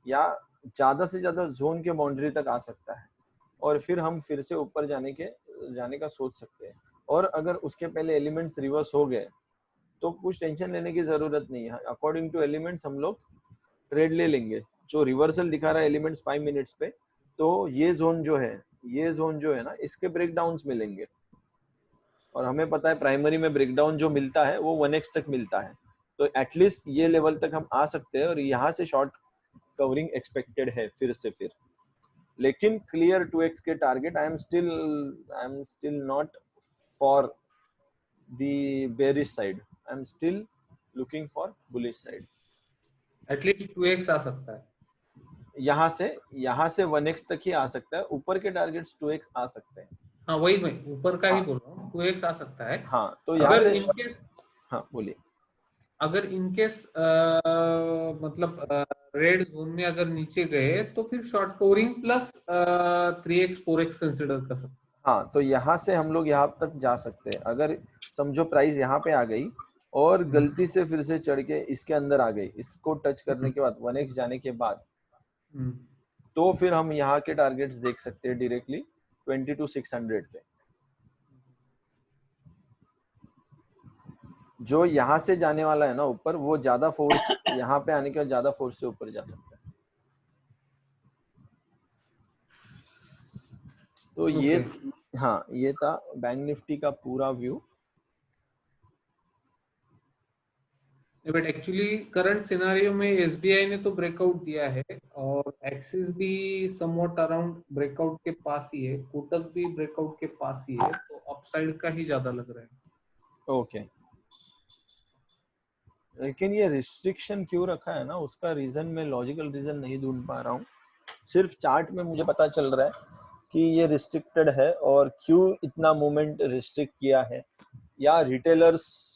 या ज्यादा से ज्यादा जोन के बाउंड्री तक आ सकता है, और फिर हम फिर से ऊपर जाने का सोच सकते हैं। और अगर उसके पहले एलिमेंट्स रिवर्स हो गए तो कुछ टेंशन लेने की जरूरत नहीं है। अकॉर्डिंग टू एलिमेंट्स हम लोग ट्रेड ले लेंगे। जो रिवर्सल दिखा रहा है एलिमेंट्स 5 मिनट्स पे, तो ये जोन जो है ना, इसके ब्रेकडाउन्स मिलेंगे, और हमें पता है प्राइमरी में ब्रेकडाउन जो मिलता है वो 1x तक मिलता है, तो एटलीस्ट ये लेवल तक हम आ सकते हैं, और यहाँ से शॉर्ट कवरिंग एक्सपेक्टेड है फिर। लेकिन क्लियर 2x के target I am still not for the bearish side, I am still looking for bullish side. At least 2x आ सकता है, यहाँ से 1x तक ही आ सकता है, ऊपर के टारगेट्स 2x आ सकते हैं। हाँ वही मैं ऊपर का ही हाँ, बोल रहा हूँ, 2x आ सकता है। हाँ, तो यहाँ अगर से इनके हाँ बोलिए। अगर इनकेस मतलब रेड जोन में अगर नीचे गए तो फिर short covering plus 3x 4x consider कर सकते हैं। हाँ, तो यहाँ से हम लोग यहाँ तक जा सकते हैं। अगर समझो प्राइस यहाँ पे आ गई और गलती से फिर से चढ़ के इसके अंदर आ गई, इसको टच करने के बाद 1x जाने के बाद, तो फिर हम यहाँ के टारगेट्स देख सकते हैं डायरेक्टली 22,600 पे। जो यहाँ से जाने वाला है ना ऊपर, वो ज्यादा फोर्स यहाँ पे आने के बाद ज्यादा फोर्स से ऊपर जा सकता है। तो ये हाँ, ये था बैंक निफ्टी का पूरा view. But actually current scenario में एसबीआई ने तो ब्रेकआउट दिया है और एक्सिस भी समवॉट अराउंड ब्रेकआउट के पास ही है, कोटक भी ब्रेकआउट के पास ही है, तो अपसाइड का ही ज्यादा लग रहा है। ओके, लेकिन ये रिस्ट्रिक्शन क्यों रखा है ना, उसका रीजन मैं लॉजिकल रीजन नहीं ढूंढ पा रहा हूँ। सिर्फ चार्ट में मुझे पता चल रहा है कि ये रिस्ट्रिक्टेड है, और क्यों इतना मूवमेंट रिस्ट्रिक्ट किया है, या रिटेलर्स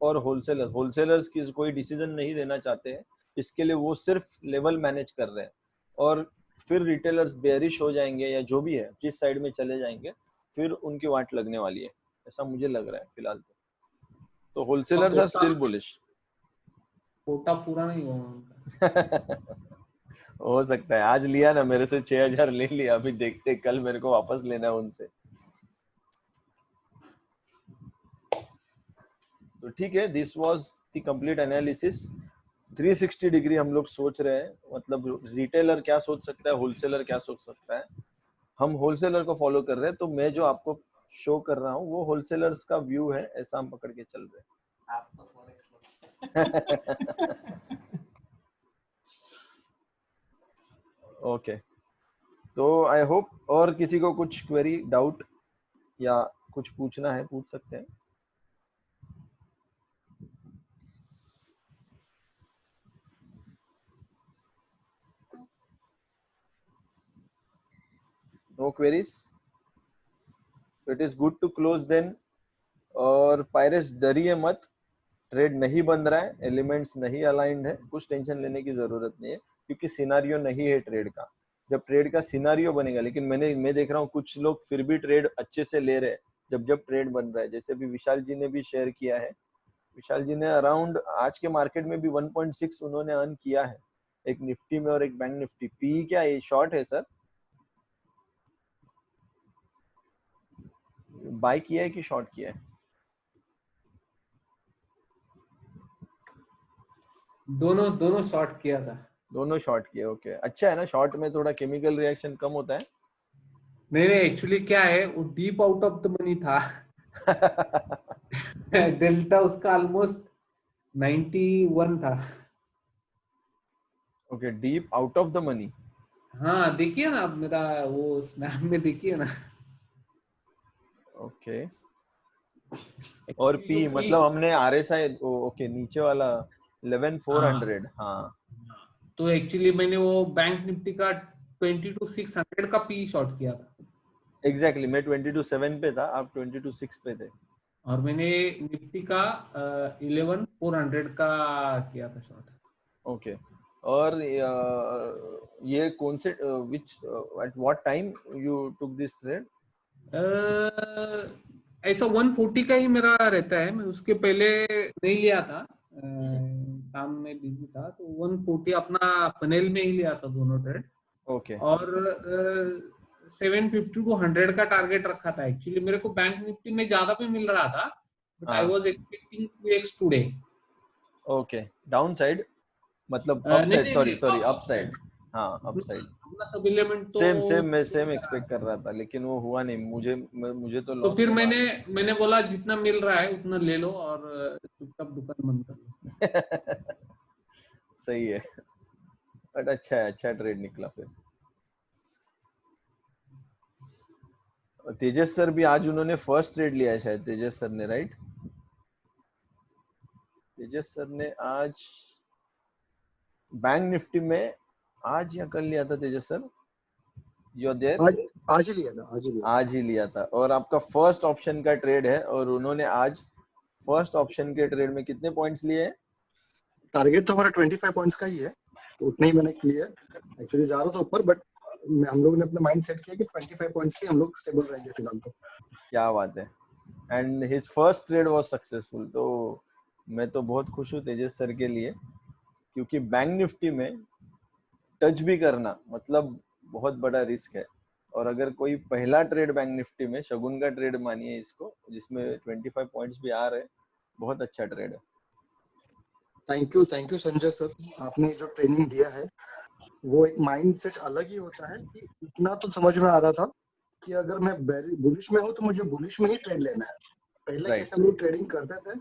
और होलसेलर्स की कोई डिसीजन नहीं देना चाहते हैं, इसके लिए वो सिर्फ लेवल मैनेज कर रहे हैं, और फिर रिटेलर्स बेरिश हो जाएंगे या जो भी है जिस साइड में चले जाएंगे, फिर उनकी वाट लगने वाली है, ऐसा मुझे लग रहा है फिलहाल। तो wholesalers are still bullish. Quota पूरा नहीं हुआ उनका। हो सकता है, आज लिया ना मेरे से 6,000 ले लिया, अभी देखते कल मेरे को वापस लेना है उनसे। तो ठीक है, this was the complete analysis. 360 degree हम लोग सोच रहे हैं, मतलब रिटेलर क्या सोच सकता है, होलसेलर क्या सोच सकता है। हम होलसेलर को फॉलो कर रहे हैं, तो मैं जो आपको शो कर रहा हूँ वो होलसेलर्स का व्यू है, ऐसा हम पकड़ के चल रहे हैं। आप तो फॉरेक्स ओके, तो आई होप और किसी को कुछ क्वेरी डाउट या कुछ पूछना है पूछ सकते हैं। No queries, it is good to close then. और पायरेट्स डरिए मत, ट्रेड नहीं बन रहा है, एलिमेंट्स नहीं अलाइंड है, कुछ टेंशन लेने की जरूरत नहीं है, क्योंकि सिनारियो नहीं है ट्रेड का। जब ट्रेड का सिनारियो बनेगा, लेकिन मैं देख रहा हूँ कुछ लोग फिर भी ट्रेड अच्छे से ले रहे हैं जब ट्रेड बन रहा है। जैसे अभी विशाल जी ने भी शेयर किया है, विशाल जी ने अराउंड आज के मार्केट में भी 1.6 उन्होंने अर्न किया है, एक निफ्टी में और एक बैंक निफ्टी। पी क्या है, शॉर्ट है सर? बाय किया है कि शॉर्ट किया है? दोनों शॉर्ट किया था। दोनों शॉर्ट किए, ओके। अच्छा है ना, शॉर्ट में थोड़ा केमिकल रिएक्शन कम होता है। नहीं एक्चुअली क्या है, वो deep out of the money था। डेल्टा उसका ऑलमोस्ट 91 था। Okay, deep out of the money. हाँ देखिए ना आप मेरा वो स्नैप में देखिए ना। ओके, और पी मतलब हमने आरएसआई, ओके नीचे वाला 11400। हाँ, तो एक्चुअली मैंने वो बैंक निफ्टी का 22,600 का पी शॉर्ट किया था। एग्जैक्टली, मैं 22.7 पे था, आप 22.6 पे थे। और मैंने निफ्टी का 11,400 का किया था शॉर्ट। ओके, और ये कौन से which at what time you took this trade? ऐसा 140 का ही मेरा रहता है, मैं उसके पहले नहीं लिया था, काम में बिजी था, तो 140 अपना फनेल में ही लिया था दोनों ट्रेड। ओके, और 750 टू 100 का टारगेट रखा था। एक्चुअली मेरे को बैंक निफ्टी में ज्यादा भी मिल रहा था, but I was expecting 2x today. Okay, down side मतलब नहीं अपसाइड, नहीं सॉरी नहीं, अपसाइड। हाँ, अपसाइड। अपना सब एलिमेंट तो मैं सेम एक्सपेक्ट कर रहा था, लेकिन वो हुआ नहीं। मुझे तो तो लॉस फिर हुआ। मैंने बोला जितना मिल रहा है उतना ले लो और चुपचाप दुकान बंद कर लो। सही है, बट अच्छा है, अच्छा ट्रेड निकला फिर। तेजस सर भी आज उन्होंने फर्स्ट ट्रेड लिया है शायद, तेजस सर ने, राइट? तेजस सर ने आज बैंक निफ्टी में आज या कल लिया था Tejas sir? You are there? आज ही लिया था। आज ही लिया था, और आपका फर्स्ट ऑप्शन का ट्रेड है, और उन्होंने आज फर्स्ट ऑप्शन के ट्रेड में कितने पॉइंट्स लिए हैं? टारगेट तो हमारा 25 पॉइंट्स का ही है, तो उतना ही मैंने किया। एक्चुअली जा रहा था ऊपर, बट हम लोग ने अपना माइंड सेट किया कि 25 पॉइंट्स की हम लोग स्टेबल रहेंगे फिलहाल तो। क्या बात है, and his first trade was successful. तो मैं तो बहुत खुश हूँ तेजस सर के लिए, क्योंकि बैंक निफ्टी में टच भी करना मतलब बहुत बड़ा रिस्क है। और अगर कोई पहला ट्रेड बैंक निफ्टी में, शगुन का ट्रेड मानिए इसको, जिसमें 25 पॉइंट्स भी आ रहे, बहुत अच्छा ट्रेड है। थैंक यू संजय सर, आपने जो ट्रेनिंग दिया है वो एक माइंड सेट अलग ही होता है। कि इतना तो समझ में आ रहा था कि अगर मैं बुलिश में हूँ तो मुझे बुलिश में ही ट्रेड लेना है। पहले कैसे हम लोग ट्रेडिंग करते थे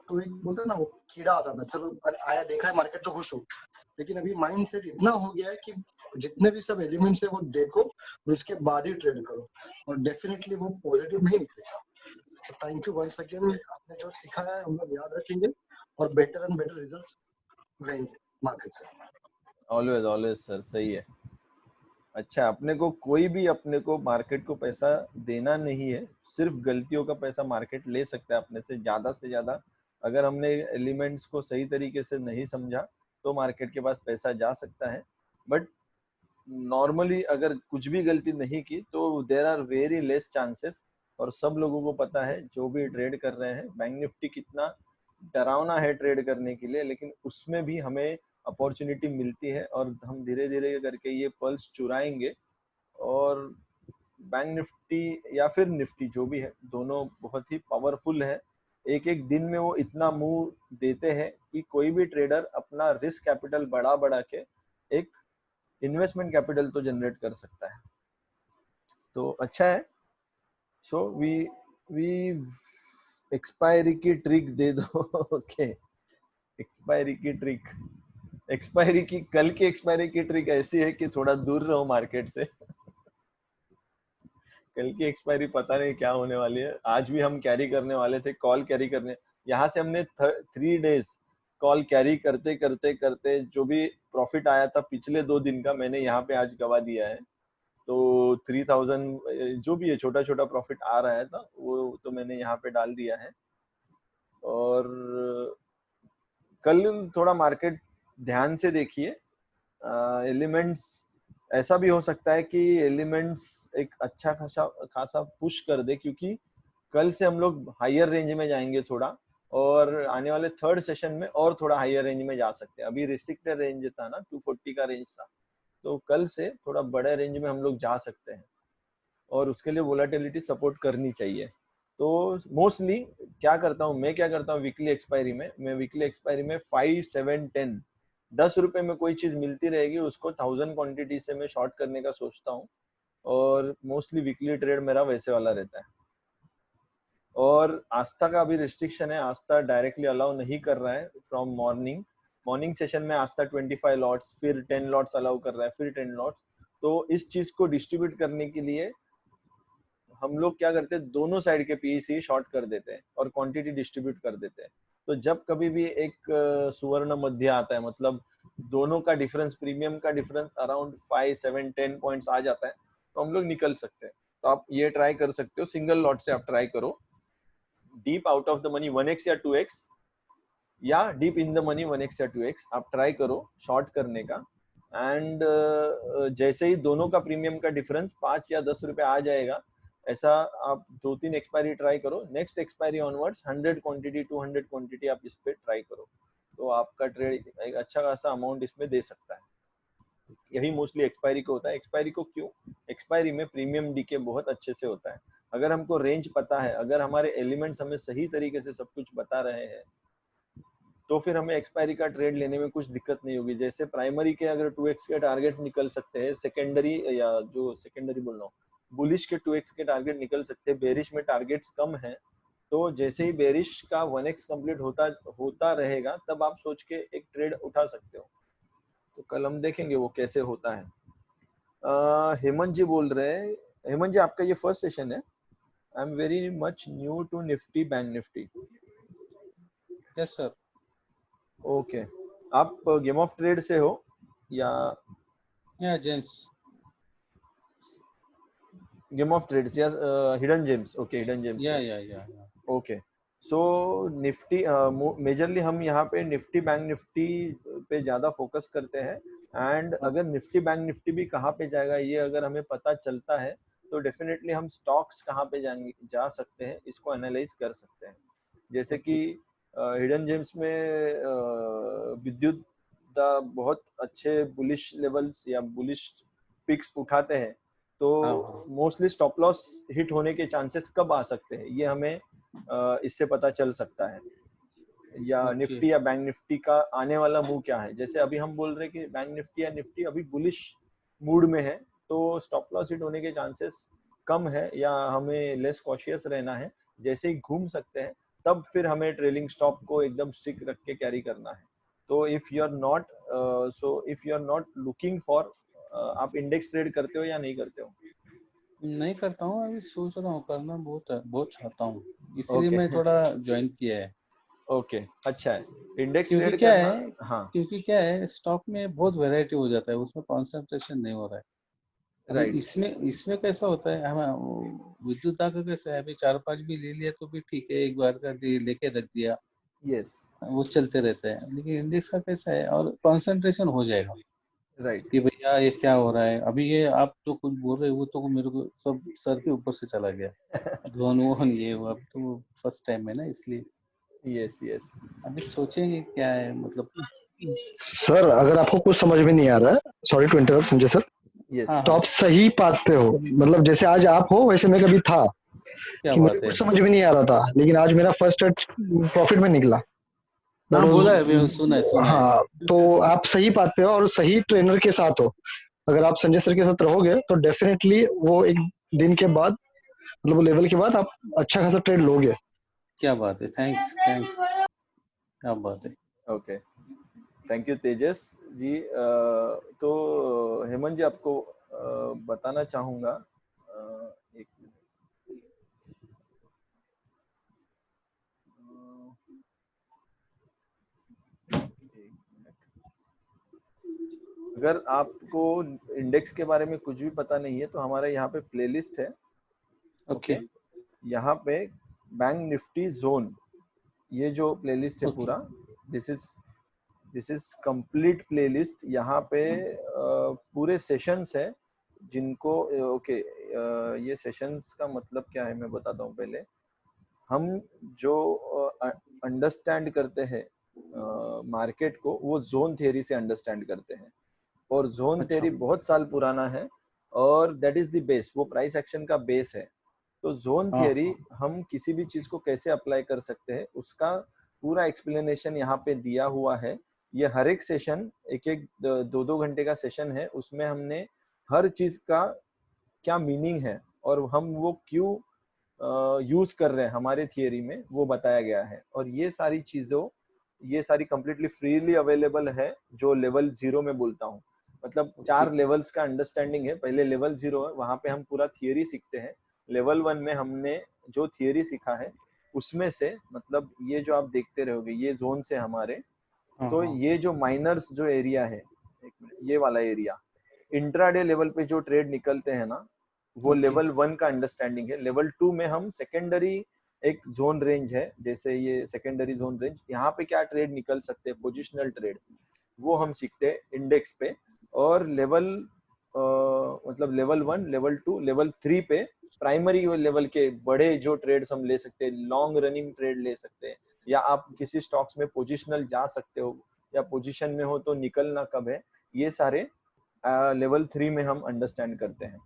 तो एक बोलते ना, वो कीड़ा आता था, चलो आया देखा है मार्केट तो खुश हो। लेकिन अभी माइंड सेट इतना हो गया है कि जितने भी सब एलिमेंट्स है वो देखो और उसके बाद ही ट्रेड करो, और डेफिनेटली वो पॉजिटिव नहीं निकलेगा। तो थैंक यू वंस अगेन, आपने जो सिखाया है हम लोग याद रखेंगे और बेटर एंड बेटर रिजल्ट्स लेंगे मार्केट से। ऑलवेज सर, सही है। अच्छा, अपने को मार्केट को पैसा देना नहीं है, सिर्फ गलतियों का पैसा मार्केट ले सकता है अपने से ज्यादा। अगर हमने एलिमेंट्स को सही तरीके से नहीं समझा तो मार्केट के पास पैसा जा सकता है। बट नॉर्मली अगर कुछ भी गलती नहीं की तो there are very less chances. और सब लोगों को पता है जो भी ट्रेड कर रहे हैं, बैंक निफ्टी कितना डरावना है ट्रेड करने के लिए, लेकिन उसमें भी हमें अपॉर्चुनिटी मिलती है, और हम धीरे धीरे करके ये पल्स चुराएंगे। और बैंक निफ्टी या फिर निफ्टी जो भी है, दोनों बहुत ही पावरफुल है। एक एक दिन में वो इतना मूव देते हैं कि कोई भी ट्रेडर अपना रिस्क कैपिटल बढ़ा के एक इन्वेस्टमेंट कैपिटल तो जनरेट कर सकता है। तो अच्छा है। सो वी एक्सपायरी की ट्रिक दे दो। ओके, एक्सपायरी की ट्रिक, कल की एक्सपायरी की ट्रिक ऐसी है कि थोड़ा दूर रहो मार्केट से। कल की एक्सपायरी पता नहीं क्या होने वाली है। आज भी हम कैरी करने वाले थे, कॉल कैरी करने, यहाँ से हमने 3 डेज कॉल कैरी करते करते करते जो भी प्रॉफिट आया था पिछले 2 दिन का, मैंने यहाँ पे आज गवा दिया है। तो 3000 जो भी है छोटा छोटा प्रॉफिट आ रहा है था वो तो मैंने यहाँ पे डाल दिया है। और कल थोड़ा मार्केट ध्यान से देखिए, एलिमेंट्स ऐसा भी हो सकता है कि एलिमेंट्स एक अच्छा खासा पुश कर दे, क्योंकि कल से हम लोग हायर रेंज में जाएंगे थोड़ा, और आने वाले थर्ड सेशन में और थोड़ा हायर रेंज में जा सकते हैं। अभी रिस्ट्रिक्टेड रेंज था ना, 240 का रेंज था, तो कल से थोड़ा बड़े रेंज में हम लोग जा सकते हैं, और उसके लिए वोलेटिलिटी सपोर्ट करनी चाहिए। तो मोस्टली क्या करता हूँ मैं, वीकली एक्सपायरी में, मैं वीकली एक्सपायरी में 5, 7, 10 10 रुपए में कोई चीज मिलती रहेगी उसको 1000 क्वांटिटी से मैं शॉर्ट करने का सोचता हूँ, और मोस्टली वीकली ट्रेड मेरा वैसे वाला रहता है। और आस्था का अभी रिस्ट्रिक्शन है, आस्था डायरेक्टली अलाउ नहीं कर रहा है फ्रॉम मॉर्निंग सेशन में आस्था 25 लॉट्स, फिर 10 लॉट्स अलाउ कर रहा है, फिर 10 लॉट्स। तो इस चीज को डिस्ट्रीब्यूट करने के लिए हम लोग क्या करते हैं, दोनों साइड के पीईसी शॉर्ट कर देते हैं और क्वांटिटी डिस्ट्रीब्यूट कर देते हैं। तो जब कभी भी एक सुवर्ण मध्य आता है, मतलब दोनों का डिफरेंस, प्रीमियम का डिफरेंस अराउंड 5, 7, 10 पॉइंट्स आ जाता है, तो हम लोग निकल सकते हैं। तो आप ये ट्राई कर सकते हो, सिंगल लॉट से आप ट्राई करो, deep out of the money 1x या 2x, या deep in the money 1x या 2x आप ट्राई करो शॉर्ट करने का। एंड जैसे ही दोनों का प्रीमियम का डिफरेंस 5 या 10 रुपए आ जाएगा, ऐसा आप 2-3 एक्सपायरी ट्राई करो। Next expiry onwards 100 quantity 200 quantity आप इस पे ट्राई करो, तो आपका ट्रेड एक अच्छा खासा अमाउंट इसमें दे सकता है। यही मोस्टली एक्सपायरी को होता है। एक्सपायरी को क्यों, एक्सपायरी में प्रीमियम डीके बहुत अच्छे से होता है। अगर हमको रेंज पता है, अगर हमारे एलिमेंट्स हमें सही तरीके से सब कुछ बता रहे हैं, तो फिर हमें एक्सपायरी का ट्रेड लेने में कुछ दिक्कत नहीं होगी। जैसे प्राइमरी के अगर 2x के टारगेट निकल सकते हैं, सेकेंडरी या जो सेकेंडरी बोल रहा हूँ, बुलिश के 2x के टारगेट निकल सकते हैं, बेरिश में टारगेट्स कम है, तो जैसे ही बेरिश का 1x कंप्लीट होता रहेगा, तब आप सोच के एक ट्रेड उठा सकते हो। तो कल हम देखेंगे वो कैसे होता है। हेमंत जी बोल रहे हैं, हेमंत जी आपका ये फर्स्ट सेशन है। I am very much new to Nifty bank Nifty. Yes sir. Okay, आप गेम ऑफ ट्रेड से हो या जेम्स? गेम ऑफ ट्रेड्स या hidden gems? Okay, hidden gems. या ओके, सो निफ्टी मेजरली हम यहाँ पे निफ्टी बैंक निफ्टी पे ज्यादा फोकस करते हैं। एंड अगर निफ्टी बैंक निफ्टी भी कहाँ पे जाएगा ये अगर हमें पता चलता है, तो डेफिनेटली हम स्टॉक्स कहाँ पे जा सकते हैं, इसको एनालाइज कर सकते हैं। जैसे कि हिडन जेम्स में विद्युत दा बहुत अच्छे बुलिश लेवल्स या बुलिश पिक्स उठाते हैं, तो मोस्टली स्टॉप लॉस हिट होने के चांसेस कब आ सकते हैं, ये हमें इससे पता चल सकता है। या निफ्टी या बैंक निफ्टी का आने वाला मूव क्या है। जैसे अभी हम बोल रहे हैं कि बैंक निफ्टी या निफ्टी अभी बुलिश मूड में है, तो स्टॉप लॉस हिट होने के चांसेस कम है, या हमें लेस कॉशियस रहना है। जैसे ही घूम सकते हैं, तब फिर हमें ट्रेलिंग स्टॉप को एकदम स्ट्रिक्ट रख के कैरी करना है। तो if you are not looking for, आप इंडेक्स ट्रेड करते हो या नहीं करते हो? नहीं करता हूँ, अभी सोच रहा हूँ करना, बहुत चाहता हूँ, इसलिए मैं थोड़ा ज्वाइन किया है। ओके, अच्छा है इंडेक्स क्योंकि ट्रेड क्या करना। है, हाँ, क्योंकि क्या है, स्टॉक में बहुत वैरायटी हो जाता है, उसमें कंसंट्रेशन नहीं हो रहा है। अभी राइट। इसमें कैसा होता है, हम विद्युत का कैसा है, अभी 4-5 भी ले लिया तो भी ठीक है, एक बार का लेके रख दिया, यस, वो चलते रहते हैं। लेकिन इंडेक्स का कैसा है, और कंसंट्रेशन हो जाएगा राइट। कि भैया ये क्या हो रहा है। अभी ये आप जो कुछ बोल रहे हो वो तो मेरे को सब सर के ऊपर से चला गया, धोन वोन ये वो, अब तो फर्स्ट टाइम है ना, इसलिए यस यस। अभी सोचेंगे क्या है, मतलब। सर अगर आपको कुछ समझ में नहीं आ रहा है, sorry to interrupt Sanjay sir, yes, हाँ तो आप सही पाथ पे हो। मतलब जैसे आज आप हो, वैसे मैं कभी था क्या कि मुझे बात है। कुछ समझ में नहीं आ रहा था, लेकिन आज मेरा फर्स्ट प्रॉफिट में निकला। That हाँ was- बोला है, अभी सुना है। हाँ, तो आप सही पाथ पे हो और सही ट्रेनर के साथ हो। अगर आप संजय सर के साथ रहोगे तो डेफिनेटली वो एक दिन के बाद, मतलब वो लेवल के बाद आप अच्छा खासा ट्रेड लोगे। क्या बात है, थैंक्स, क्या बात है। ओके, थैंक यू तेजस जी। तो हेमंत जी आपको बताना चाहूँगा, एक अगर आपको इंडेक्स के बारे में कुछ भी पता नहीं है तो हमारे यहाँ पे प्लेलिस्ट है। ओके यहाँ पे बैंक निफ्टी जोन, ये जो प्लेलिस्ट है ओके पूरा, दिस इज कंप्लीट प्लेलिस्ट। यहाँ पे पूरे सेशंस है जिनको ओके ये सेशंस का मतलब क्या है मैं बताता हूँ। पहले हम जो अंडरस्टैंड करते हैं मार्केट को, वो जोन थियरी से अंडरस्टैंड करते हैं, और जोन अच्छा थियरी बहुत साल पुराना है और दैट इज द बेस, वो प्राइस एक्शन का बेस है। तो जोन हाँ थियरी हम किसी भी चीज को कैसे अप्लाई कर सकते हैं उसका पूरा एक्सप्लेनेशन यहाँ पे दिया हुआ है। ये हर एक सेशन एक एक 2-2 घंटे का सेशन है, उसमें हमने हर चीज का क्या मीनिंग है और हम वो क्यों यूज कर रहे हैं हमारे थियरी में, वो बताया गया है। और ये सारी चीजों, ये सारी कंप्लीटली फ्रीली अवेलेबल है, जो लेवल 0 में बोलता हूँ। मतलब 4 लेवल्स का अंडरस्टैंडिंग है। पहले लेवल 0 है, वहां पे हम पूरा थियरी सीखते हैं। लेवल 1 में हमने जो थियरी सीखा है उसमें से, मतलब ये जो आप देखते रहोगे ये जोन से हमारे, हाँ तो हाँ ये जो माइनर्स जो एरिया है, एक मिनट, ये वाला एरिया इंट्राडे लेवल पे जो ट्रेड निकलते हैं ना, वो ओके लेवल 1 का अंडरस्टैंडिंग है। लेवल 2 में हम सेकेंडरी एक जोन रेंज है, जैसे ये सेकेंडरी जोन रेंज, यहाँ पे क्या ट्रेड निकल सकते हैं, पोजिशनल ट्रेड, वो हम सीखते हैं इंडेक्स पे। और लेवल मतलब लेवल 1, लेवल 2, लेवल 3 पे प्राइमरी लेवल के बड़े जो ट्रेड्स हम ले सकते हैं, लॉन्ग रनिंग ट्रेड ले सकते हैं, या आप किसी स्टॉक्स में पोजिशनल जा सकते हो, या पोजीशन में हो तो निकलना कब है, ये सारे लेवल 3 में हम अंडरस्टैंड करते हैं।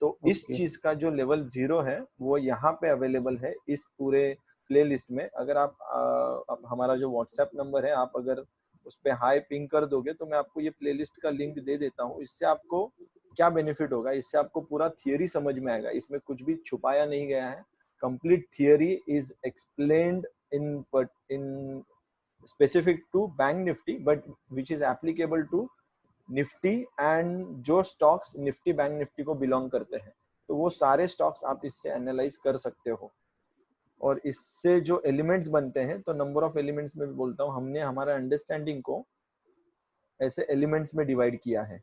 तो इस ओके चीज का जो लेवल 0 है वो यहाँ पे अवेलेबल है इस पूरे प्लेलिस्ट में। अगर आप हमारा जो व्हाट्सएप नंबर है, आप अगर उस पे हाई पिंग कर दोगे तो मैं आपको ये प्लेलिस्ट का लिंक दे देता हूँ। इससे आपको क्या बेनिफिट होगा, इससे आपको पूरा थियरी समझ में आएगा, इसमें कुछ भी छुपाया नहीं गया है। Complete theory is explained in specific to bank nifty but which is applicable to Nifty and जो स्टॉक्स निफ्टी बैंक निफ्टी को बिलोंग करते हैं, तो वो सारे स्टॉक्स आप इससे एनालाइज कर सकते हो। और इससे जो एलिमेंट्स बनते हैं, तो नंबर ऑफ एलिमेंट्स में भी बोलता हूँ, हमने हमारा अंडरस्टैंडिंग को ऐसे एलिमेंट्स में डिवाइड किया है।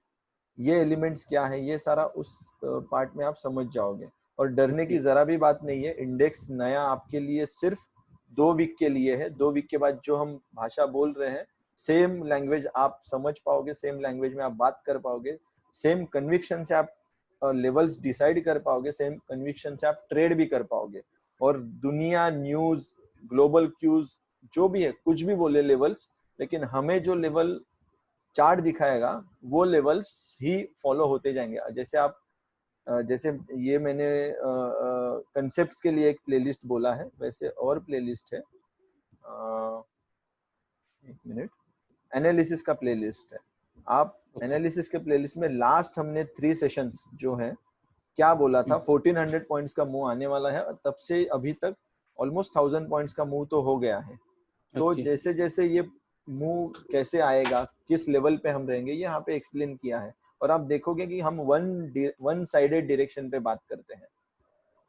ये एलिमेंट्स क्या है, ये सारा उस पार्ट में आप समझ जाओगे। और डरने की जरा भी बात नहीं है। इंडेक्स नया आपके लिए सिर्फ 2 वीक के लिए है। 2 वीक के बाद जो हम भाषा बोल रहे हैं, सेम लैंग्वेज आप समझ पाओगे, सेम लैंग्वेज में आप बात कर पाओगे, सेम कन्विक्शन से आप लेवल्स डिसाइड कर पाओगे, सेम कन्विक्शन से आप ट्रेड भी कर पाओगे। और दुनिया, न्यूज, ग्लोबल क्यूज, जो भी है, कुछ भी बोले लेवल्स, लेकिन हमें जो लेवल चार्ट दिखाएगा वो लेवल्स ही फॉलो होते जाएंगे। जैसे आप जैसे ये मैंने कंसेप्ट्स के लिए एक प्लेलिस्ट बोला है, वैसे और प्लेलिस्ट है, एक मिनट, एनालिसिस का प्लेलिस्ट है। आप एनालिसिस के प्लेलिस्ट में लास्ट हमने 3 सेशंस जो है, क्या बोला था, 1400 पॉइंट्स का मूव आने वाला है, और तब से अभी तक ऑलमोस्ट 1000 पॉइंट्स का मूव तो हो गया है। तो जैसे जैसे ये मूव कैसे आएगा, किस लेवल पे हम रहेंगे, ये यहाँ पे एक्सप्लेन किया है। और आप देखोगे कि हम वन साइडेड डायरेक्शन पे बात करते हैं,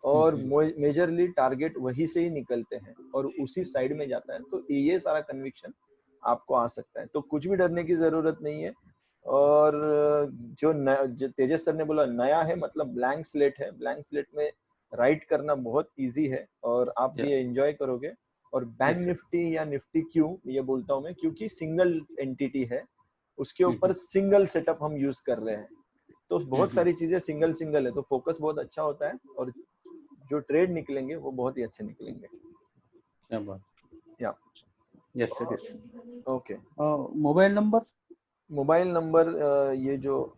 और मेजरली टारगेट वही से ही निकलते हैं और उसी साइड में जाता है। तो ये सारा कन्विक्शन आपको आ सकता है, तो कुछ भी डरने की जरूरत नहीं है। और जो तेजस सर ने बोला नया है, मतलब ब्लैंक स्लेट है। ब्लैंक स्लेट में राइट करना बहुत इजी है और आप भी एंजॉय करोगे। और बैंक निफ्टी या निफ्टी क्यों ये बोलता हूँ मैं, क्योंकि सिंगल एंटिटी है, उसके ऊपर सिंगल सेटअप हम यूज कर रहे हैं, तो बहुत सारी चीजें सिंगल सिंगल है, तो फोकस बहुत अच्छा होता है और जो ट्रेड निकलेंगे वो बहुत ही अच्छे निकलेंगे। क्या बात, या yes sir, yes. Okay, mobile number ये जो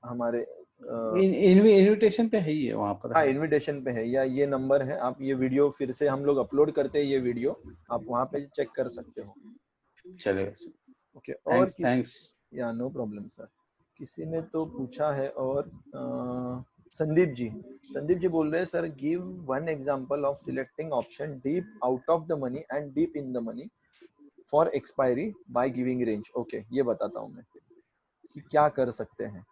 हमारे इनविटेशन पे है ही है, वहाँ पर हाँ इनविटेशन पे है, या ये नंबर है। आप ये वीडियो फिर से हम लोग अपलोड करते हैं, ये वीडियो आप वहाँ पे चेक कर सकते हो। चलेगा सर, ओके। और थैंक्स। या नो प्रॉब्लम सर। किसी ने तो पूछा है, और संदीप जी बोल रहे हैं, sir give one example of selecting option deep out of the money and deep in the money for expiry by giving range. Okay, ये बताता हूँ मैं कि क्या कर सकते हैं।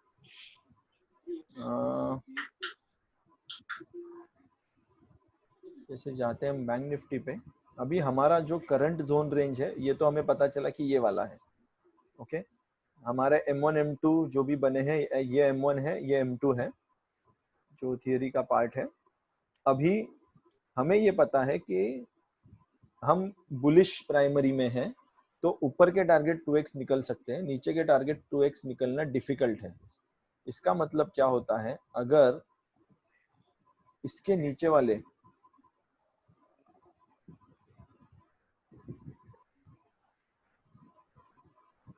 जैसे जाते हैं हम बैंक निफ्टी पे, अभी हमारा जो करंट जोन रेंज है, ये तो हमें पता चला कि ये वाला है। ओके, हमारे M1 M2 जो भी बने हैं, ये M1 है, ये M2 है, जो थियरी का पार्ट है। अभी हमें ये पता है कि हम बुलिश प्राइमरी में हैं, तो ऊपर के टारगेट 2x निकल सकते हैं, नीचे के टारगेट 2x निकलना डिफिकल्ट है। इसका मतलब क्या होता है, अगर इसके नीचे वाले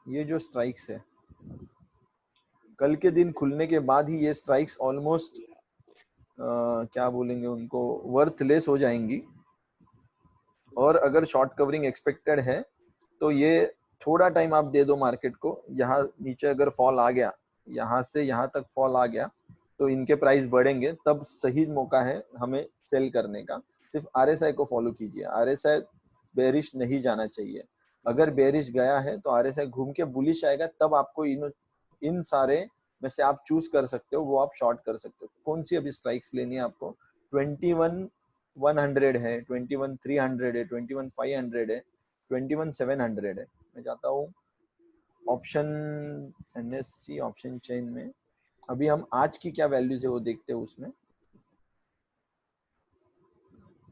ये जो स्ट्राइक्स है, कल के दिन खुलने के बाद ही ये स्ट्राइक्स ऑलमोस्ट क्या बोलेंगे उनको, वर्थलेस हो जाएंगी। और अगर शॉर्ट कवरिंग एक्सपेक्टेड है तो ये थोड़ा टाइम आप दे दो मार्केट को। यहाँ नीचे अगर फॉल आ गया, यहाँ से यहाँ तक फॉल आ गया, तो इनके प्राइस बढ़ेंगे, तब सही मौका है हमें सेल करने का। सिर्फ RSI को फॉलो कीजिए, RSI बेरिश नहीं जाना चाहिए। अगर बेरिश गया है तो RSI घूम के बुलिश आएगा, तब आपको इन सारे में से आप चूज कर सकते हो, वो आप शॉर्ट कर सकते हो। कौन सी अभी स्ट्राइक्स लेनी है आपको? 21,100 है, 21,300 है, 21,500 है, 21,700 है। मैं चाहता हूँ ऑप्शन NSE ऑप्शन चेन में अभी हम आज की क्या वैल्यूज है वो देखते हैं। उसमें